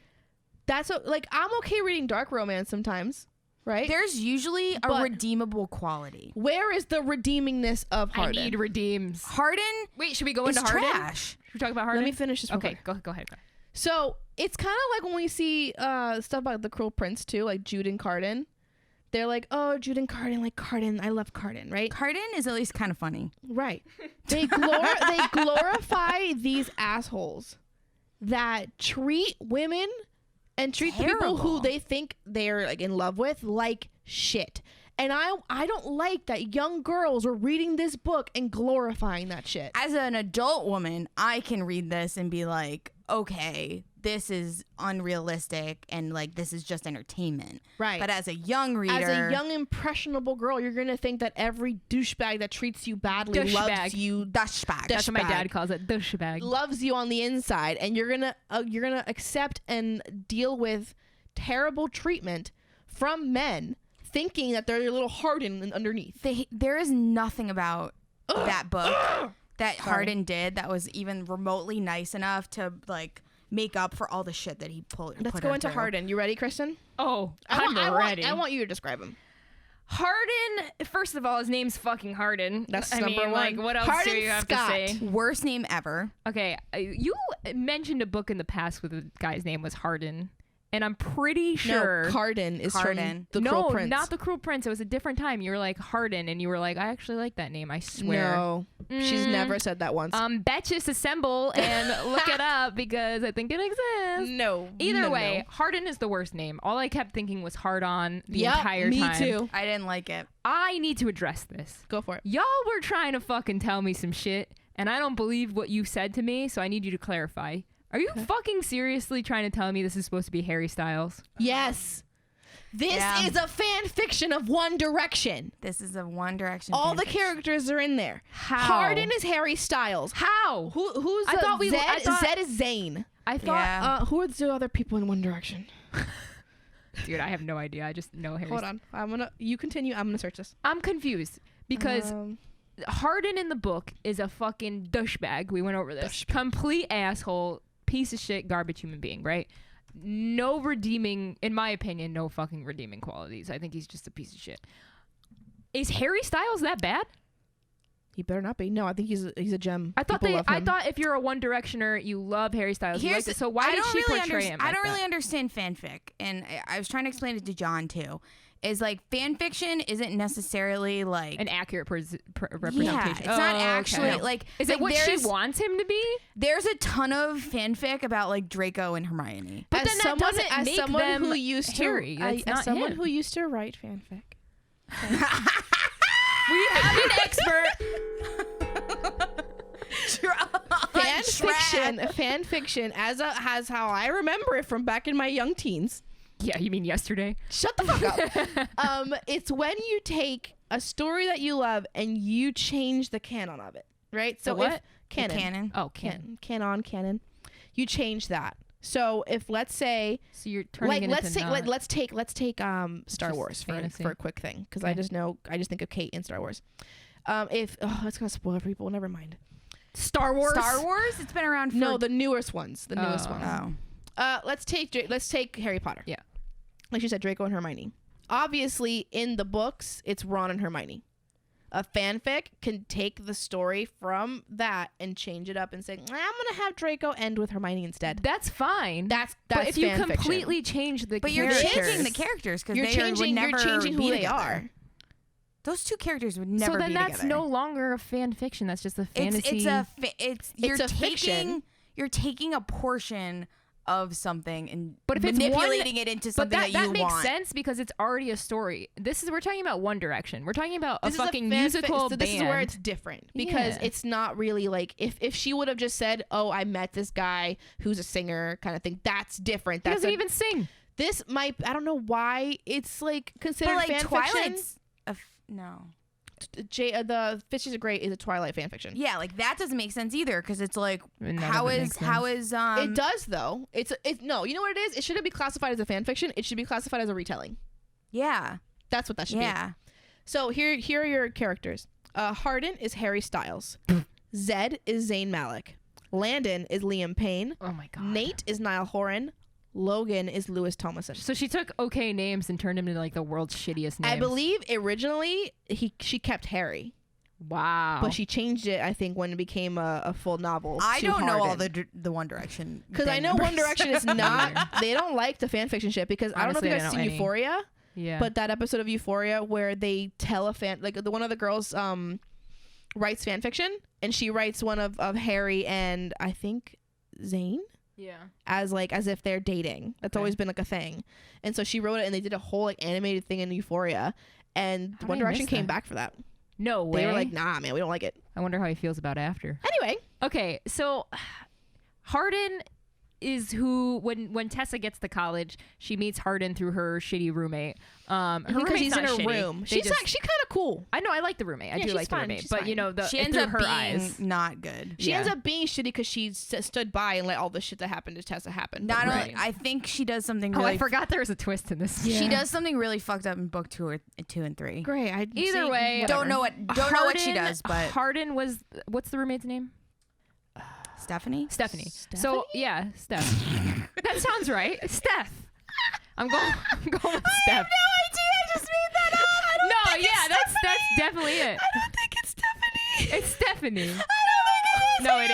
that's like I'm okay reading dark romance sometimes, right? There's usually a But- redeemable quality. Where is the redeemingness of I Hardin? need redeems. Harden Wait, should we go is into Hardin? trash. Should we talk about Hardin? Let me finish this. real Okay, quick. go ahead. So it's kind of like when we see stuff about the Cruel Prince too, like Jude and Carden. They're like, oh, Jude and Carden, like Carden. I love Carden, right? Carden is at least kind of funny. Right. They glorify these assholes that treat women and treat the people who Terrible. they think they're like in love with like shit. And I don't like that young girls are reading this book and glorifying that shit. As an adult woman, I can read this and be like, okay, this is unrealistic and like this is just entertainment. Right. But as a young reader, As a young impressionable girl, you're gonna think that every douchebag that treats you badly Douchebag. loves you, douchebag. That's what my Douchebag. dad calls it. Douchebag. loves you on the inside, and you're gonna accept and deal with terrible treatment from men, thinking that they're a little hardened underneath. There is nothing about that book that Sorry. Harden did that was even remotely nice enough to like make up for all the shit that he pulled. Let's go into Harden. You ready, Kristen? Oh, I'm ready. I want you to describe him. Harden, first of all, his name's fucking Harden. That's I number mean, one. like, what else Harden do you have Scott. to say? Worst name ever. Okay, you mentioned a book in the past where the guy's name was Harden, and I'm pretty sure. No, Carden is from The Cruel Prince. Not the Cruel Prince. It was a different time. You were like Harden, and you were like, I actually like that name. I swear. No, she's never said that once. Betches assemble and look it up because I think it exists. No. Either way, Harden is the worst name. All I kept thinking was hard on the entire me time. too. I didn't like it. I need to address this. Go for it. Y'all were trying to fucking tell me some shit, and I don't believe what you said to me, so I need you to clarify. Are you fucking seriously trying to tell me this is supposed to be Harry Styles? Yes. This is a fan fiction of One Direction. This is a One Direction. All the fanfiction. characters are in there. How? Harden is Harry Styles. How? Who's I thought we- Zed? I thought- Zed is Zayn. I thought, Yeah. Who are the other people in One Direction? dude, I have no idea. I just know Harry. Hold on. You continue. I'm gonna search this. I'm confused because Harden in the book is a fucking douchebag. We went over this. Complete asshole, piece of shit, garbage human being, right? No redeeming, in my opinion, no fucking redeeming qualities. I think he's just a piece of shit. Is Harry Styles that bad? He better not be. No, I think he's a gem. I thought People love I him. thought if you're a One Directioner, you love Harry Styles. You like it. So why did she portray him? I don't really understand fanfic, and I was trying to explain it to John too. Is like fan fiction isn't necessarily like an accurate representation. Yeah, it's not actually okay. like. Is like it what she wants him to be? There's a ton of fanfic about like Draco and Hermione. But then that doesn't make them who used Harry. That's not as someone him. who used to write fanfic. We have an expert. Fan fiction, as how I remember it from back in my young teens. Yeah, you mean yesterday? Shut the fuck up. It's when you take a story that you love and you change the canon of it, right? So what? If canon. Oh, canon. Canon. You change that. So if let's say, So you're turning it let's into take not- let's take Star Just Wars fantasy. for a quick thing, because Okay. I just think of Kate in Star Wars. It's gonna spoil for people. Never mind. Star Wars. Star Wars. It's been around for No, the newest ones. The newest Oh. ones. Oh. Let's take Harry Potter. Yeah. Like you said, Draco and Hermione. Obviously, in the books, it's Ron and Hermione. A fanfic can take the story from that and change it up and say, I'm gonna have Draco end with Hermione instead. That's fine. That's but if you fan fiction. completely change the But you're characters, changing the characters because You're they changing would never who be they together. are. Those two characters would never so then be that's together. no longer a fan fiction. That's just a fantasy. You're a fiction. taking a portion of something and But if it's manipulating it into but something that that you makes want. sense because it's already a story. We're talking about One Direction. We're talking about This a is fucking fanfic, musical so band. this is where it's different because Yeah. it's not really like if she would have just said, "Oh, I met this guy who's a singer," kind of thing. That's different. He That's doesn't even sing. This might. I don't know why it's like considered But like fan Twilight's no. fiction. The Fishes Are Great is a Twilight fan fiction. Yeah, like that doesn't make sense either because it's like None how of it is makes sense. It does though. It's no. You know what it is? It shouldn't be classified as a fan fiction. It should be classified as a retelling. yeah. That's what that should be. Yeah. So here are your characters. Harden is Harry Styles. Zed is Zayn Malik. Landon is Liam Payne. Oh my god. Nate is Niall Horan. Logan is Lewis Thomason. So she took okay names and turned them into like the world's shittiest names. I believe originally she kept Harry, Wow. but she changed it. I think when it became a full novel. I to don't know all Harden. the One Direction Because I band know One members. Direction is not. They don't like the fan fiction shit because I don't know if Honestly, you I guys don't seen know any. Euphoria, yeah. but that episode of Euphoria where they tell a fan like one of the girls writes fan fiction and she writes one of Harry and I think Zayn. yeah. As if they're dating. That's Okay. always been like a thing. And so she wrote it and they did a whole like animated thing in Euphoria and How One did I Direction miss came that? back for that. No way. They were like, nah, man, we don't like it. I wonder how he feels about after. Anyway, Okay, so Harden is who when Tessa gets to college, she meets Harden through her shitty roommate. Her because roommate's he's in not her shitty. room. They She's just- kind of cool. I know I like the roommate. I Yeah, do she's like the fine, roommate, she's but you fine. know She ends through up her being eyes. not good. She Yeah. ends up being shitty because she stood by and let all the shit that happened to Tessa happen. Not But- only, I think she does something Oh, really I forgot there was a twist in this. She does something really fucked up in book 2 and 3. Great. Either way, Don't know what she does, but Harden was what's the roommate's name? Stephanie? Stephanie. So yeah, Steph. That sounds right. Steph. I'm going with Steph. I just made that up. No, That's definitely it. I don't think it's Stephanie. It's Stephanie. I don't think it is. No, it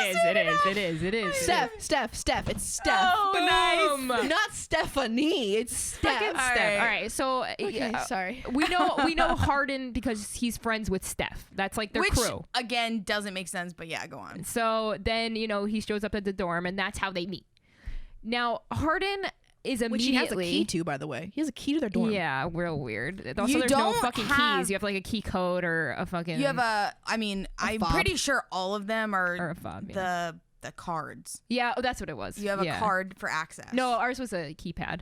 is. Steph. It's Steph. Oh, nice. Not Stephanie. It's Steph. Fucking Steph. All right. So Okay, sorry. we know Hardin because he's friends with Steph. That's like their Which, crew. again, doesn't make sense, but yeah, go on. So then, he shows up at the dorm, and that's how they meet. Now, Hardin is immediately... Which he has a key to, by the way. He has a key to their dorm. Yeah, real weird. Also, You there's no don't fucking have- keys. You have like a key code or a fucking... You have I'm fob. pretty sure all of them Or are a fob, yeah. the cards. Yeah, that's what it was. You have a card for access. No, ours was a keypad.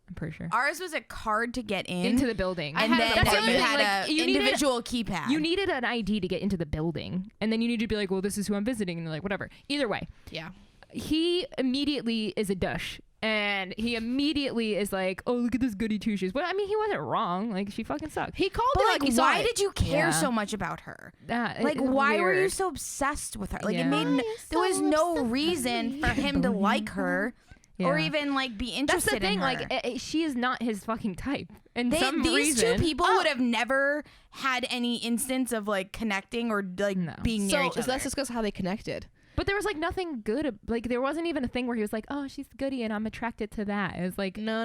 I'm pretty sure. Ours was a card to get in. Into the building. And then that's the you other thing, had like, an you needed- individual keypad. You needed an ID to get into the building, and then you need to be like, well, this is who I'm visiting, and they're like, whatever. Either way, Yeah. he immediately is a douche, and he immediately is like, oh, look at this goody two shoes. But I mean, he wasn't wrong. Like, she fucking sucked. He called But it like, he saw why it. did you care Yeah. so much about her? Like, Why were you weird. so obsessed with her? Like, Yeah. it made Why are you there was so no obsessed with reason me? for him to like her, or Yeah. even like be That's interested the thing. in her. Like, she is not his fucking type. And some these reason, two people would have never had any instance of like connecting or like No. being near each So other. let's discuss how they connected. But there was like nothing good. Like, there wasn't even a thing where he was like, oh, she's goody, and I'm attracted to that. It was like, No.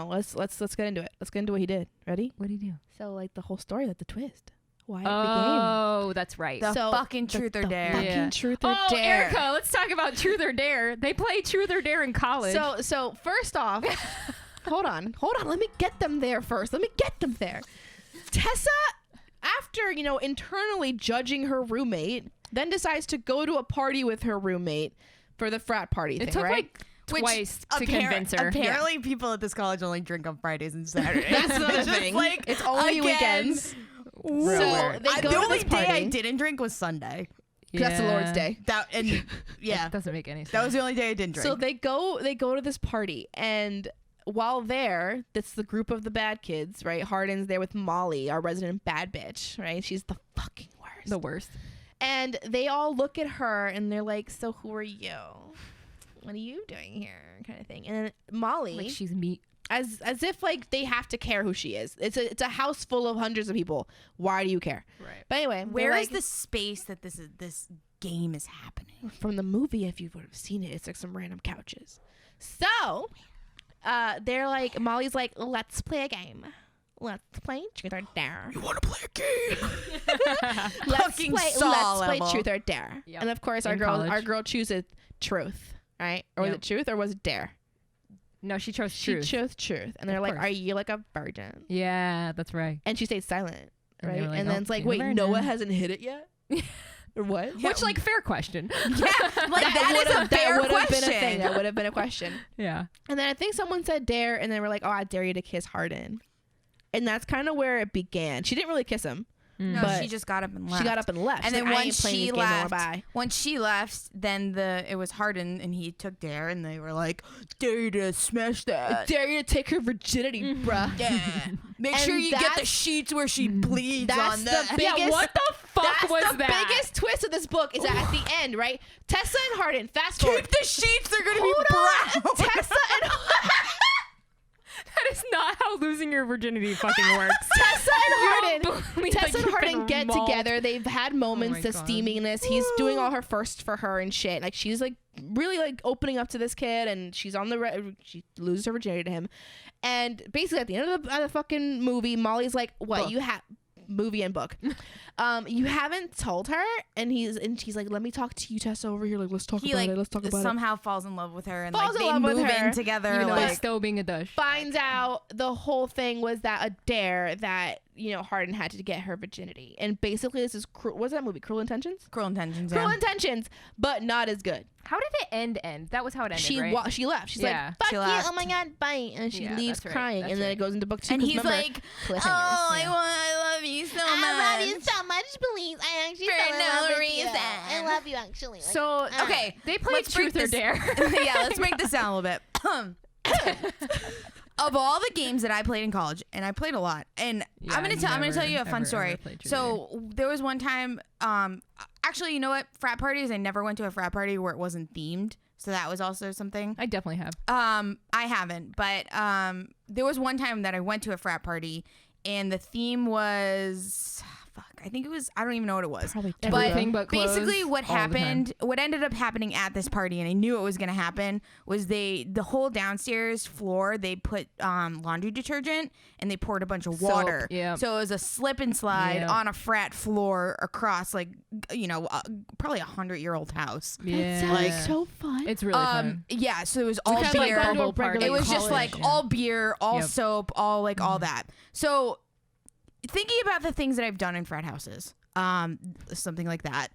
Let's get into it. Let's get into what he did. Ready? what did he do? So like the whole story, like the twist, why it Oh, that's right. the So, fucking truth or dare. fucking Yeah. truth or Oh, dare. Erica, let's talk about Truth or Dare. They play Truth or Dare in college. So first off, hold on. Let me get them there first. Tessa, after internally judging her roommate, then decides to go to a party with her roommate for the frat party it thing, took right? like twice to convince her. Apparently, people at this college only drink on Fridays and Saturdays. That's another It's just thing. like, It's only again, weekends. woo. So they go the to only this day I party. didn't drink was Sunday. That's the Lord's Day. That and yeah, It doesn't make any sense. that was the only day I didn't drink. So they go to this party, and while there, that's the group of the bad kids, right? Hardin's there with Molly, our resident bad bitch, right? She's the fucking worst. the worst. And they all look at her and they're like, so who are you? What are you doing here? Kind of thing. And then Molly, Like, she's meat. as if like they have to care who she is. It's a house full of hundreds of people. Why do you care? Right. But anyway, where they're is like, the space that this game is happening? from the movie? If you would have seen it, it's like some random couches. So they're like, Molly's like, let's play a game. Let's play Truth or Dare. You want to play a game? Let's Fucking play Saw Let's play level. Truth or Dare. Yep. And of course, In college. our girl chooses Truth, right? Or was Yep. it Truth or was it Dare? No, she chose She Truth. chose Truth, and they're Of like, course. "Are you like a virgin?" Yeah, that's right. And she stayed silent, And right? they were like, and then "Oh, it's like, you're "Wait, virgin." Noah hasn't hit it yet." Or what? Which, like, fair question. Yeah, like that is a fair that would have question. been a thing. That would have been a question. Yeah. And then I think someone said Dare, and they were like, "Oh, I dare you to kiss Hardin," and that's kind of where it began. She didn't really kiss him. No, But she just got up and left. She got up and left. And She's then like, I ain't once playing she these games anymore, left, bye. once she left, then it was Hardin and he took Dare and they were like, dare you to smash I that. dare you to take her virginity, bruh. Yeah. Make And sure you get the that's- sheets where she bleeds that's on the that. biggest- Yeah, what the fuck That's was the that? biggest twist of this book is that at the end, right? Tessa and Hardin, fast forward. Keep the sheets, they're gonna Hold be on. brown. Tessa and That is not how losing your virginity fucking works. Tessa and You don't Hardin. believe Tessa that and you've Hardin been get mauled. together. They've had moments my of God. steaminess. He's doing all her first for her and shit. Like she's like really like opening up to this kid, and she's on the she loses her virginity to him. And basically at the end of the fucking movie, Molly's like, "What Book. you have?" Movie and book. You haven't told her, and she's like, "Let me talk to you, Tessa, over here. Like, let's talk He about like it. Let's talk about it." somehow falls in love with her and Falls like in they love with move her, in together. Even though like he's still being a douche. Finds out the whole thing was that a dare that Hardin had to get her virginity, and basically this is what's that movie? Cruel Intentions. Cruel Intentions. Cruel Yeah. Intentions, but not as good. How did it end? That was how it ended, She right? she left. She's Yeah. like, "Fuck She you! left. Oh my god, bye!" And she Yeah, leaves that's right, crying, that's and then right. it goes into book 2. And 'cause he's remember, like, cliffhangers. oh, Yeah. I love you so much. much, please. I actually For fell in love no with reason. you. I love you, actually. Like, So, Okay, they played let's break Truth or this- Dare. Yeah, let's break this down a little bit. Of all the games that I played in college, and I played a lot, and Yeah, I'm gonna tell you a fun ever story. played Truth or So there was one time, actually, you know what? Frat parties. I never went to a frat party where it wasn't themed, so that was also something. I definitely have. I haven't, but there was one time that I went to a frat party, and the theme was I think it was, I don't even know what it was. Probably Everything but clothes basically what all the time. happened, what ended up happening at this party, and I knew it was going to happen, was the whole downstairs floor, they put laundry detergent and they poured a bunch of water. Yeah. So it was a slip and slide Yeah. on a frat floor across like, probably 100-year-old house. Yeah. Sounds so fun. It's really fun. Yeah, so it was all kind of like beer. bubble party. It was just college. like Yeah. all beer, all Yep. soap, all like all that. So thinking about the things that I've done in frat houses, something like that,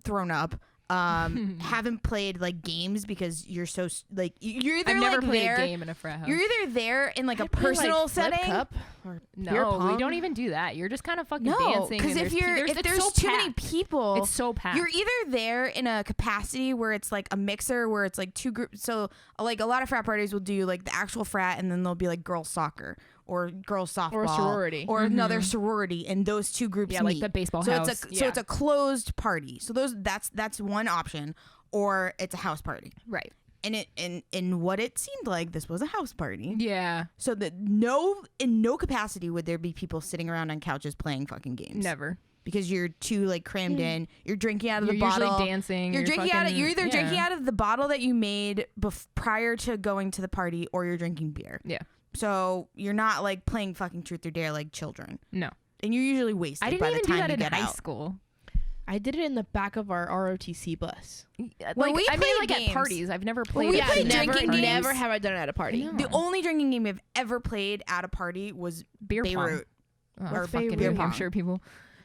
thrown up, haven't played like games because you're so like you're either I've never like played there, a game in a frat house. you're either there in like a I play, like, personal flip setting. cup or beer No, we pong. don't even do that. You're just kind of fucking No, dancing. because and if there's it's so too many packed. people, It's so packed. you're either there in a capacity where it's like a mixer where it's like two groups. So like a lot of frat parties will do like the actual frat, and then there'll be like girls soccer or girls softball Or sorority. or another sorority, and those two groups Yeah, meet. like the baseball so house. It's Yeah. so it's a closed party. So that's one option, or it's a house party. right. And in what it seemed like, this was a house party. Yeah. So that in no capacity would there be people sitting around on couches playing fucking games. Never. Because you're too like crammed in. You're drinking out of You're the bottle. usually dancing. You're drinking out of. fucking- You're either yeah. drinking out of the bottle that you made prior to going to the party, or you're drinking beer. Yeah. So you're not like playing fucking truth or dare like children, No. and you're usually wasted I didn't by even the do time that you in get high out. school. I did it in the back of our ROTC bus. Well, we I mean, played like games. at parties. I've never played. we at played parties. drinking games. Never have I done it at a party. No. The only drinking game I've ever played at a party was Beer pong. Beirut. Oh, Or fucking fucking New beer pong. Hampshire people.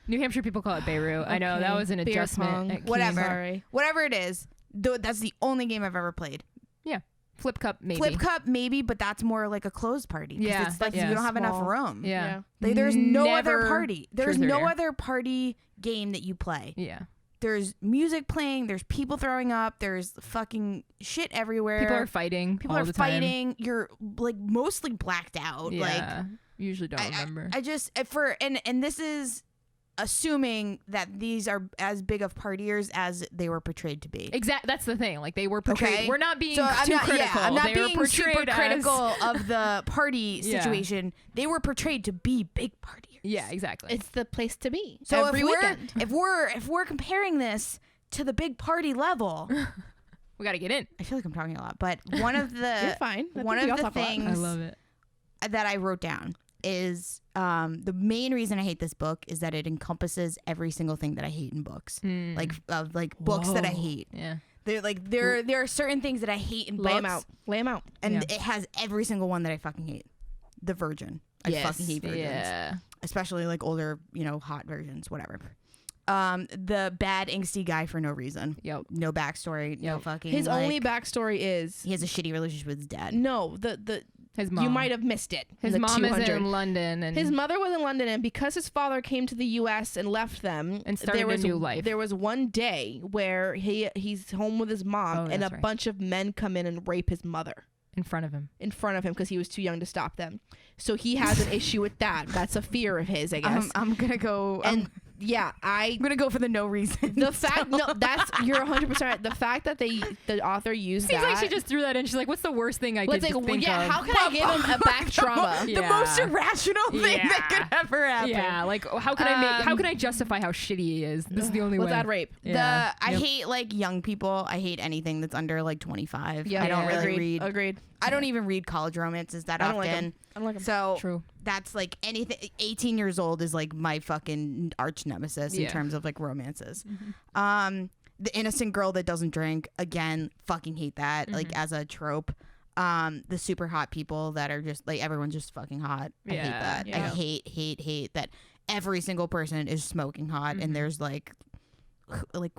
New Hampshire people call it Beirut. I know that Okay. was an Beer adjustment. pong. at Keene. Whatever. Sorry. Whatever it is, that's the only game I've ever played. Flip cup maybe. Flip cup maybe, but that's more like a closed party. 'Cause Yeah, it's like yeah. you don't have enough Small. room. Yeah. There's no other Never party. There's truth or no dare. other party game that you play. Yeah. There's music playing. There's people throwing up. There's fucking shit everywhere. People are fighting. People all are the time. fighting. You're like mostly blacked out. Yeah. Like Usually don't remember. I just and this is assuming that these are as big of partiers as they were portrayed to be. Exactly. That's the thing. Like they were portrayed. Okay. We're not being So I'm too not, critical. I'm not They were being super portrayed as- critical of the party Yeah. situation. They were portrayed to be big partiers. Yeah. Exactly. It's the place to be. So every weekend. if we're comparing this to the big party level, we got to get in. I feel like I'm talking a lot, but one of the You're fine. I one think we of all the talk a lot. things I love it. that I wrote down is the main reason I hate this book is that it encompasses every single thing that I hate in books. Like books that I Whoa. hate. Yeah. They're like there are certain things that I hate in Lay books, them out. Lay them out. and Yeah. it has every single one that I fucking hate. The Virgin. I Yes. fucking hate virgins. Yeah. Especially like older, hot versions, whatever. The bad angsty guy for no reason. Yep. No backstory. No Yep. fucking. His like, only backstory is he has a shitty relationship with his dad. no. The His mom. you might have missed it. His the mom is 200. in London, and His mother was in London, and because his father came to the U.S. and left them, And started there was a new life. There was one day where he's home with his mom, Oh, and a that's right. bunch of men come in and rape his mother in front of him. in front of him because he was too young to stop them. So he has an issue with that. That's a fear of his, I guess. I'm gonna go. And yeah, I'm gonna go for the no reason. the fact no, that's you're 100% right. The fact that the author used Seems that. like she just threw that in. She's like, "What's the worst thing I Let's could think, think yeah, of?" how can I give him a back trauma? the Yeah. most irrational thing that Yeah. could ever happen. Yeah, like how can how can I justify how shitty he is? This is the only Let's way. add rape. Yeah. I Yep. hate like young people. I hate anything that's under like 25. Yeah, I don't really agreed. read. Agreed. I don't even read college romances that I don't like often. 'em. I don't like 'em. So True. that's like anything. 18 years old is like my fucking arch nemesis in Yeah. terms of like romances. The innocent girl that doesn't drink, again, fucking hate that. Like as a trope. The super hot people that are just like everyone's just fucking hot. I hate Yeah, that. I yeah. hate that every single person is smoking hot and there's like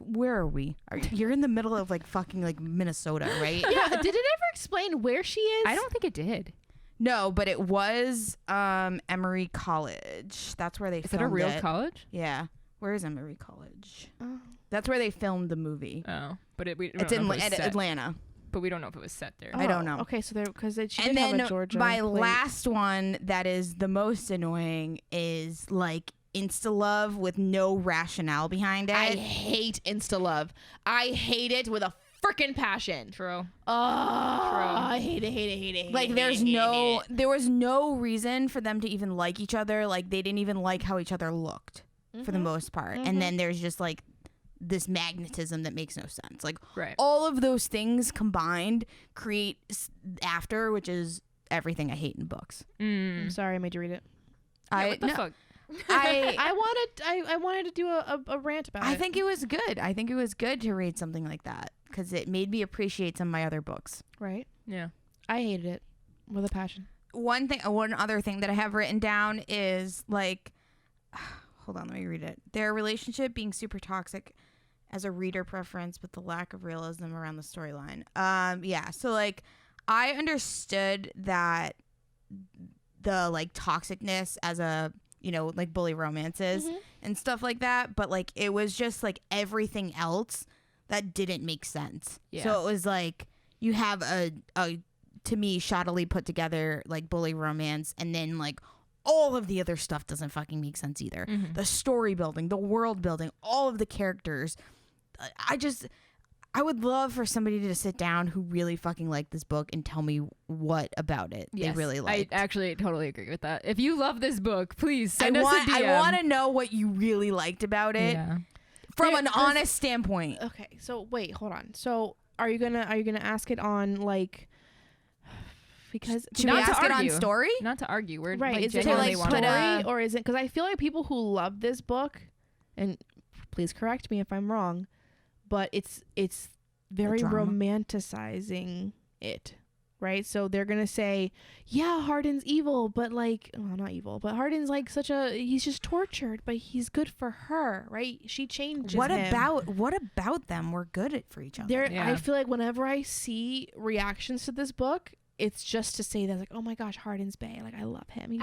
where are we? You're in the middle of like fucking like Minnesota, right? Yeah, did it ever explain where she is? I don't think it did. No, but it was Emory College. That's where they Is filmed it a real it. college? Yeah. Where is Emory College? Oh. That's where they filmed the movie. Oh, but we don't It's know in if it was set. Atlanta. But we don't know if it was set there. I don't know. Okay, so there because she And did have then a Georgia. my plate. last one that is the most annoying is like insta love with no rationale behind it. I hate Insta Love. I hate it with a freaking passion. True. Oh, I hate it. Like there was no reason for them to even like each other. Like they didn't even like how each other looked for the most part. And then there's just like this magnetism that makes no sense. Like all of those things combined create after, which is everything I hate in books. I'm sorry I made you read it. What the fuck? I wanted to do a rant about it. I think it was good. I think it was good to read something like that because it made me appreciate some of my other books. Right? Yeah. I hated it with a passion. One other thing that I have written down is like, hold on, let me read it. Their relationship being super toxic as a reader preference, but the lack of realism around the storyline. Yeah. So like, I understood that the like toxicness as a, you know, like bully romances and stuff like that, but like it was just like everything else that didn't make sense. Yeah. So it was like you have a to me shoddily put together like bully romance, and then like all of the other stuff doesn't fucking make sense either. The story building, the world building, all of the characters. I would love for somebody to sit down who really fucking liked this book and tell me what about it they really liked. I actually totally agree with that. If you love this book, please send us a DM. I want to know what you really liked about it from an honest standpoint. Okay, so wait, hold on. So are you gonna ask it on like? Because should we ask it on story? Not to argue. We're right. Like, is it like story or is it? Because I feel like people who love this book, and please correct me if I'm wrong, but it's very romanticizing it, right? So they're gonna say, yeah, Hardin's evil, but like, well, not evil, but Hardin's like he's just tortured, but he's good for her, right? She changes what him. about them were good for each other? I feel like whenever I see reactions to this book, it's just to say that like, oh my gosh, Hardin's bae, like I love him. He's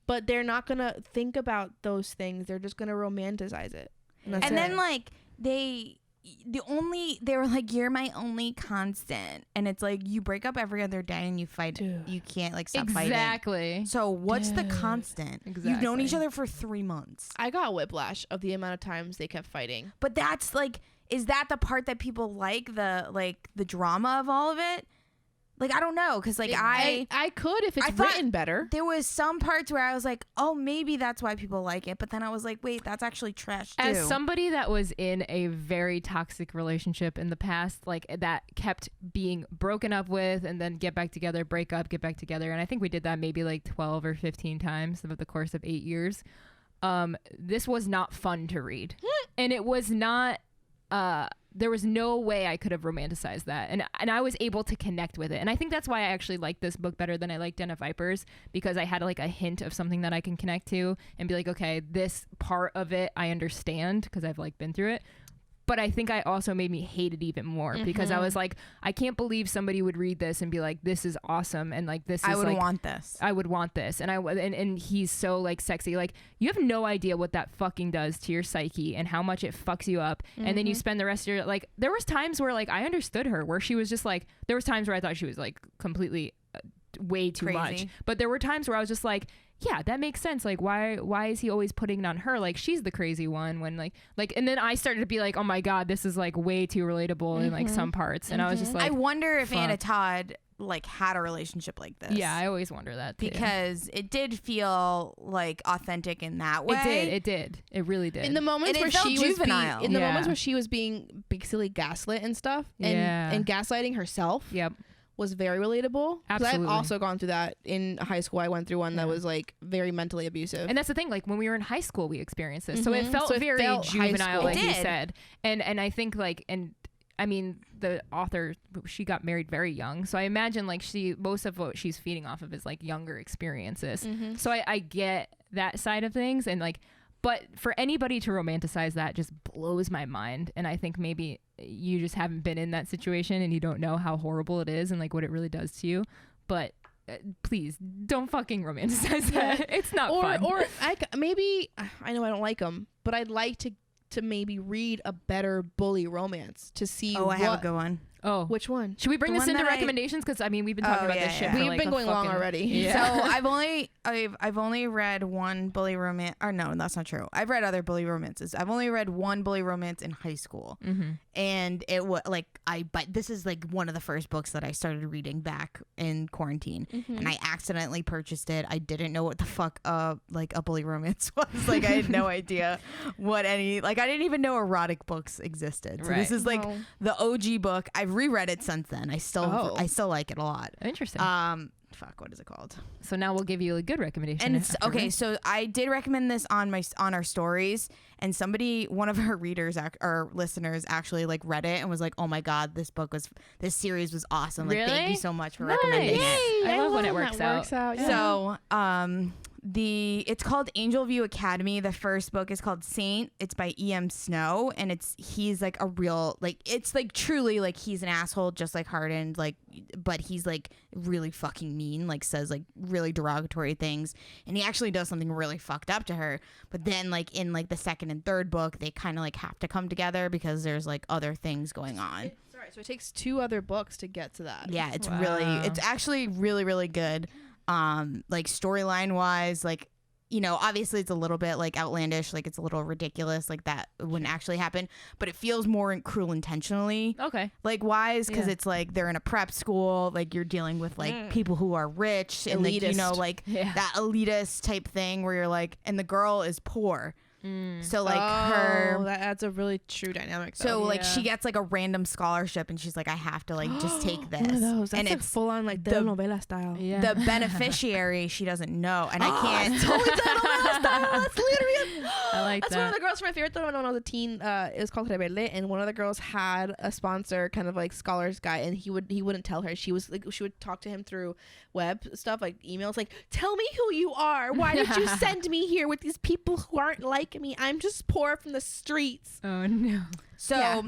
but they're not gonna think about those things. They're just gonna romanticize it. And then like they were like, you're my only constant, and it's like you break up every other day and you fight. Dude. You can't like stop fighting. Exactly. So what's the constant? Exactly. You've known each other for 3 months. I got whiplash of the amount of times they kept fighting. But that's like, is that the part that people like, the drama of all of it? Like, I don't know, because like I could if it's written better. There was some parts where I was like, oh, maybe that's why people like it. But then I was like, wait, that's actually trash too. As somebody that was in a very toxic relationship in the past, like that kept being broken up with and then get back together, break up, get back together. And I think we did that maybe like 12 or 15 times over the course of 8 years. This was not fun to read. And it was not... there was no way I could have romanticized that, and I was able to connect with it, and I think that's why I actually like this book better than I like Den of Vipers, because I had like a hint of something that I can connect to and be like, okay, this part of it I understand because I've like been through it. But I think I also made me hate it even more because I was like, I can't believe somebody would read this and be like, this is awesome. And like, this is I would like, want this. I would want this. And he's so like sexy. Like you have no idea what that fucking does to your psyche and how much it fucks you up. And then you spend the rest of your, like, there was times where like, I understood her where she was just like, there was times where I thought she was like completely way too much. But there were times where I was just like, yeah, that makes sense. Like, why is he always putting it on her? Like, she's the crazy one when like, and then I started to be like, oh my God, this is like way too relatable in like some parts. And I was just like, I wonder if Anna Todd like had a relationship like this. Yeah, I always wonder that too. Because it did feel like authentic in that way. It did. It really did. In the moments where she was juvenile. in the moments where she was being basically gaslit and stuff and gaslighting herself. Yep. Was very relatable. Absolutely. I've also gone through that in high school. I went through one that was like very mentally abusive. And that's the thing, like when we were in high school we experienced this. So it felt very juvenile, like you said. And I think like, and I mean the author, she got married very young. So I imagine like most of what she's feeding off of is like younger experiences. So I get that side of things, and like, but for anybody to romanticize that just blows my mind. And I think maybe you just haven't been in that situation and you don't know how horrible it is and like what it really does to you. But please don't fucking romanticize that. It's not fun. Or maybe I know I don't like them, but I'd like to maybe read a better bully romance to see. I have a good one. Oh, Which one? should we bring The this one into that recommendations? Because I mean, we've been talking about this shit. yeah. For We've like been a going long fucking- already. Yeah. So I've only read one bully romance. Or no, that's not true. I've read other bully romances. I've only read one bully romance in high school, and it was but this is like one of the first books that I started reading back in quarantine, and I accidentally purchased it. I didn't know what the fuck like a bully romance was. Like I had no idea what any I didn't even know erotic books existed. So this is like the OG book. I've reread it since then. I still like it a lot. Interesting. What is it called? So now we'll give you a good recommendation. And it's after, okay. right? So I did recommend this on our stories, and one of our readers or listeners actually like read it and was like, "Oh my god, this series was awesome! Like, thank you so much for recommending it." I love when it works out. Yeah. So it's called Angel View Academy. The first book is called Saint. It's by E.M. Snow, and he's like a real it's like truly like he's an asshole just like Hardin, but he's like really fucking mean, like says like really derogatory things, and he actually does something really fucked up to her. But then like in like the second and third book, they kind of like have to come together because there's like other things going on. So it takes 2 other books to get to that. Yeah, it's Wow. it's actually really, really good. Like storyline wise, like, you know, obviously it's a little bit like outlandish, like it's a little ridiculous, like that wouldn't actually happen, but it feels more cruel intentionally. Okay. Like wise, because Yeah. it's like they're in a prep school, like you're dealing with like people who are rich and like, you know, Elitist. like Yeah. that elitist type thing where you're like, and the girl is poor. So like her that adds a really true dynamic. so like Yeah. she gets like a random scholarship and she's like, I have to like just take this. One of those. That's and like it's full on like the- telenovela style. Yeah. the beneficiary she doesn't know, and I can't. That's literally. I like That's that. one of the girls from my favorite. When I was a teen, it was called Rebelde, and one of the girls had a sponsor, kind of like scholars guy, and he wouldn't tell her. She would talk to him through web stuff, like emails, like, tell me who you are. Why did you send me here with these people who aren't like me? I'm just poor from the streets. Oh no. So Yeah.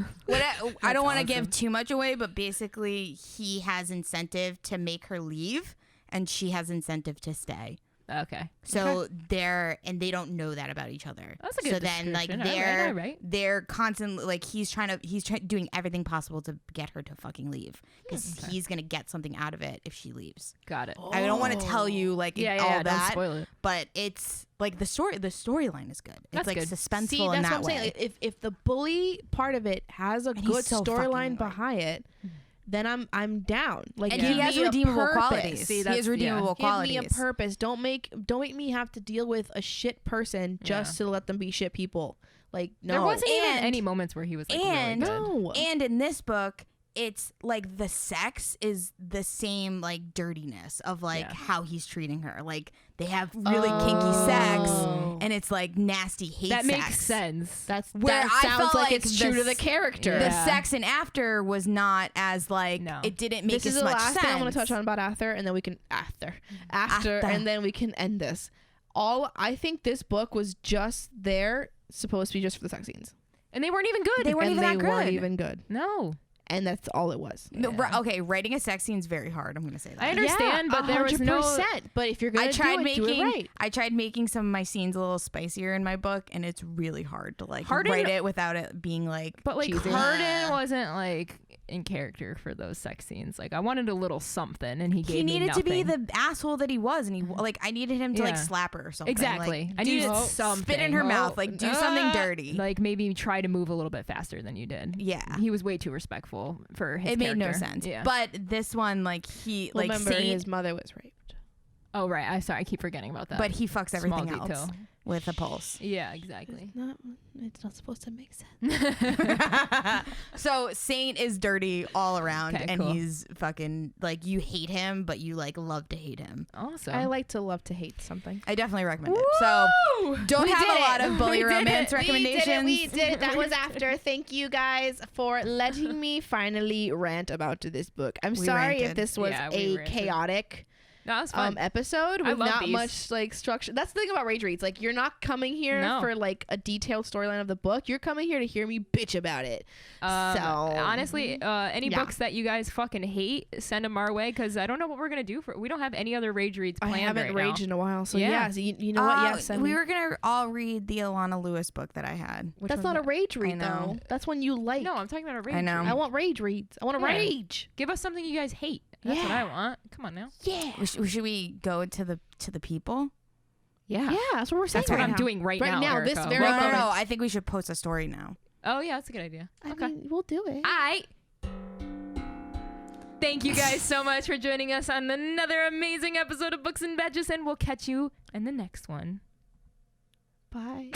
I don't want to awesome. give too much away, but basically he has incentive to make her leave, and she has incentive to stay. Okay. So they don't know that about each other. That's a good So then like description. All right. they're constantly like he's doing everything possible to get her to fucking leave because Okay. he's gonna get something out of it if she leaves. Got it. I don't want to tell you like Yeah, all don't that, spoil it. but it's like the storyline is good. That's It's like good. suspenseful See, in that's that what I'm way. saying. Like, if the bully part of it has a And he's good so fucking storyline annoying. behind it, then I'm down. Like, And give he has me a redeemable purpose. qualities. See, He that's- has redeemable Give qualities. me a purpose. Don't make me have to deal with a shit person just to let them be shit people. Like, no. There wasn't even And- any moments where he was like and- really good. No. And in this book, it's like the sex is the same like dirtiness of like Yeah. how he's treating her. Like they have really kinky sex, and it's like nasty hate That sex. makes sense. That's Where that I sounds felt like like it's true the to the s- character. The Yeah. sex in After was not as like No. it didn't make This is as the much last sense. thing I want to touch on about After, and then we can after, and then we can end this. I think this book was just there, supposed to be just for the sex scenes. And they weren't even good. They weren't and even they that weren't good. even good. No. And that's all it was. No, Yeah. okay, writing a sex scene is very hard. I'm gonna say that. I understand, but there was no. 100%. But if you're gonna I tried do it right. I tried making some of my scenes a little spicier in my book, and it's really hard to like Hardin- write it without it being like. But like cheesy. Hardin wasn't like in character for those sex scenes. Like I wanted a little something, and he gave He me needed to be nothing. the asshole that he was, and he like I needed him to like Yeah. slap her or something. Exactly. Like, I do needed something. spit in her Oh, mouth, like do something dirty. Like maybe try to move a little bit faster than you did. Yeah. He was way too respectful for his It made no character. sense. Yeah. But this one, like he like Remember, Saint, his mother was raped. Oh right. I keep forgetting about that. but he fucks Small everything else detail. with a pulse. Yeah, exactly. It's not supposed to make sense. So Saint is dirty all around, Okay, and cool. he's fucking like you hate him, but you like love to hate him. Awesome. I like to love to hate something. I definitely recommend it. So don't have a lot of bully romance recommendations. We did it. That was After. Thank you guys for letting me finally rant about this book. I'm We sorry if ranted. this was Yeah, we a ranted. chaotic No, that's fun. episode I with love not these. much like structure. That's the thing about Rage Reads. Like, you're not coming here No. for like a detailed storyline of the book. You're coming here to hear me bitch about it. So honestly, any yeah. books that you guys fucking hate, send them our way, because I don't know what we're gonna do for. We don't have any other Rage Reads I planned haven't right raged now. in a while. So Yeah. yeah, so you know what? Yeah, send we me. were gonna all read the Alana Lewis book that I had. Which That's one's not a that? Rage Read know. though. That's when you like. No, I'm talking about a Rage. I know. Read. I want Rage Reads. I want to Yeah. rage. Give us something you guys hate. That's what Yeah. I want. Come on now. Yeah. Should we go to the people? Yeah. Yeah, that's what we're saying. That's what right I'm now. doing right now. This Erica. very No, moment. no. I think we should post a story now. Oh yeah, that's a good idea. I Okay. mean, we'll do it. Thank you guys so much for joining us on another amazing episode of Books and Betches, and we'll catch you in the next one. Bye.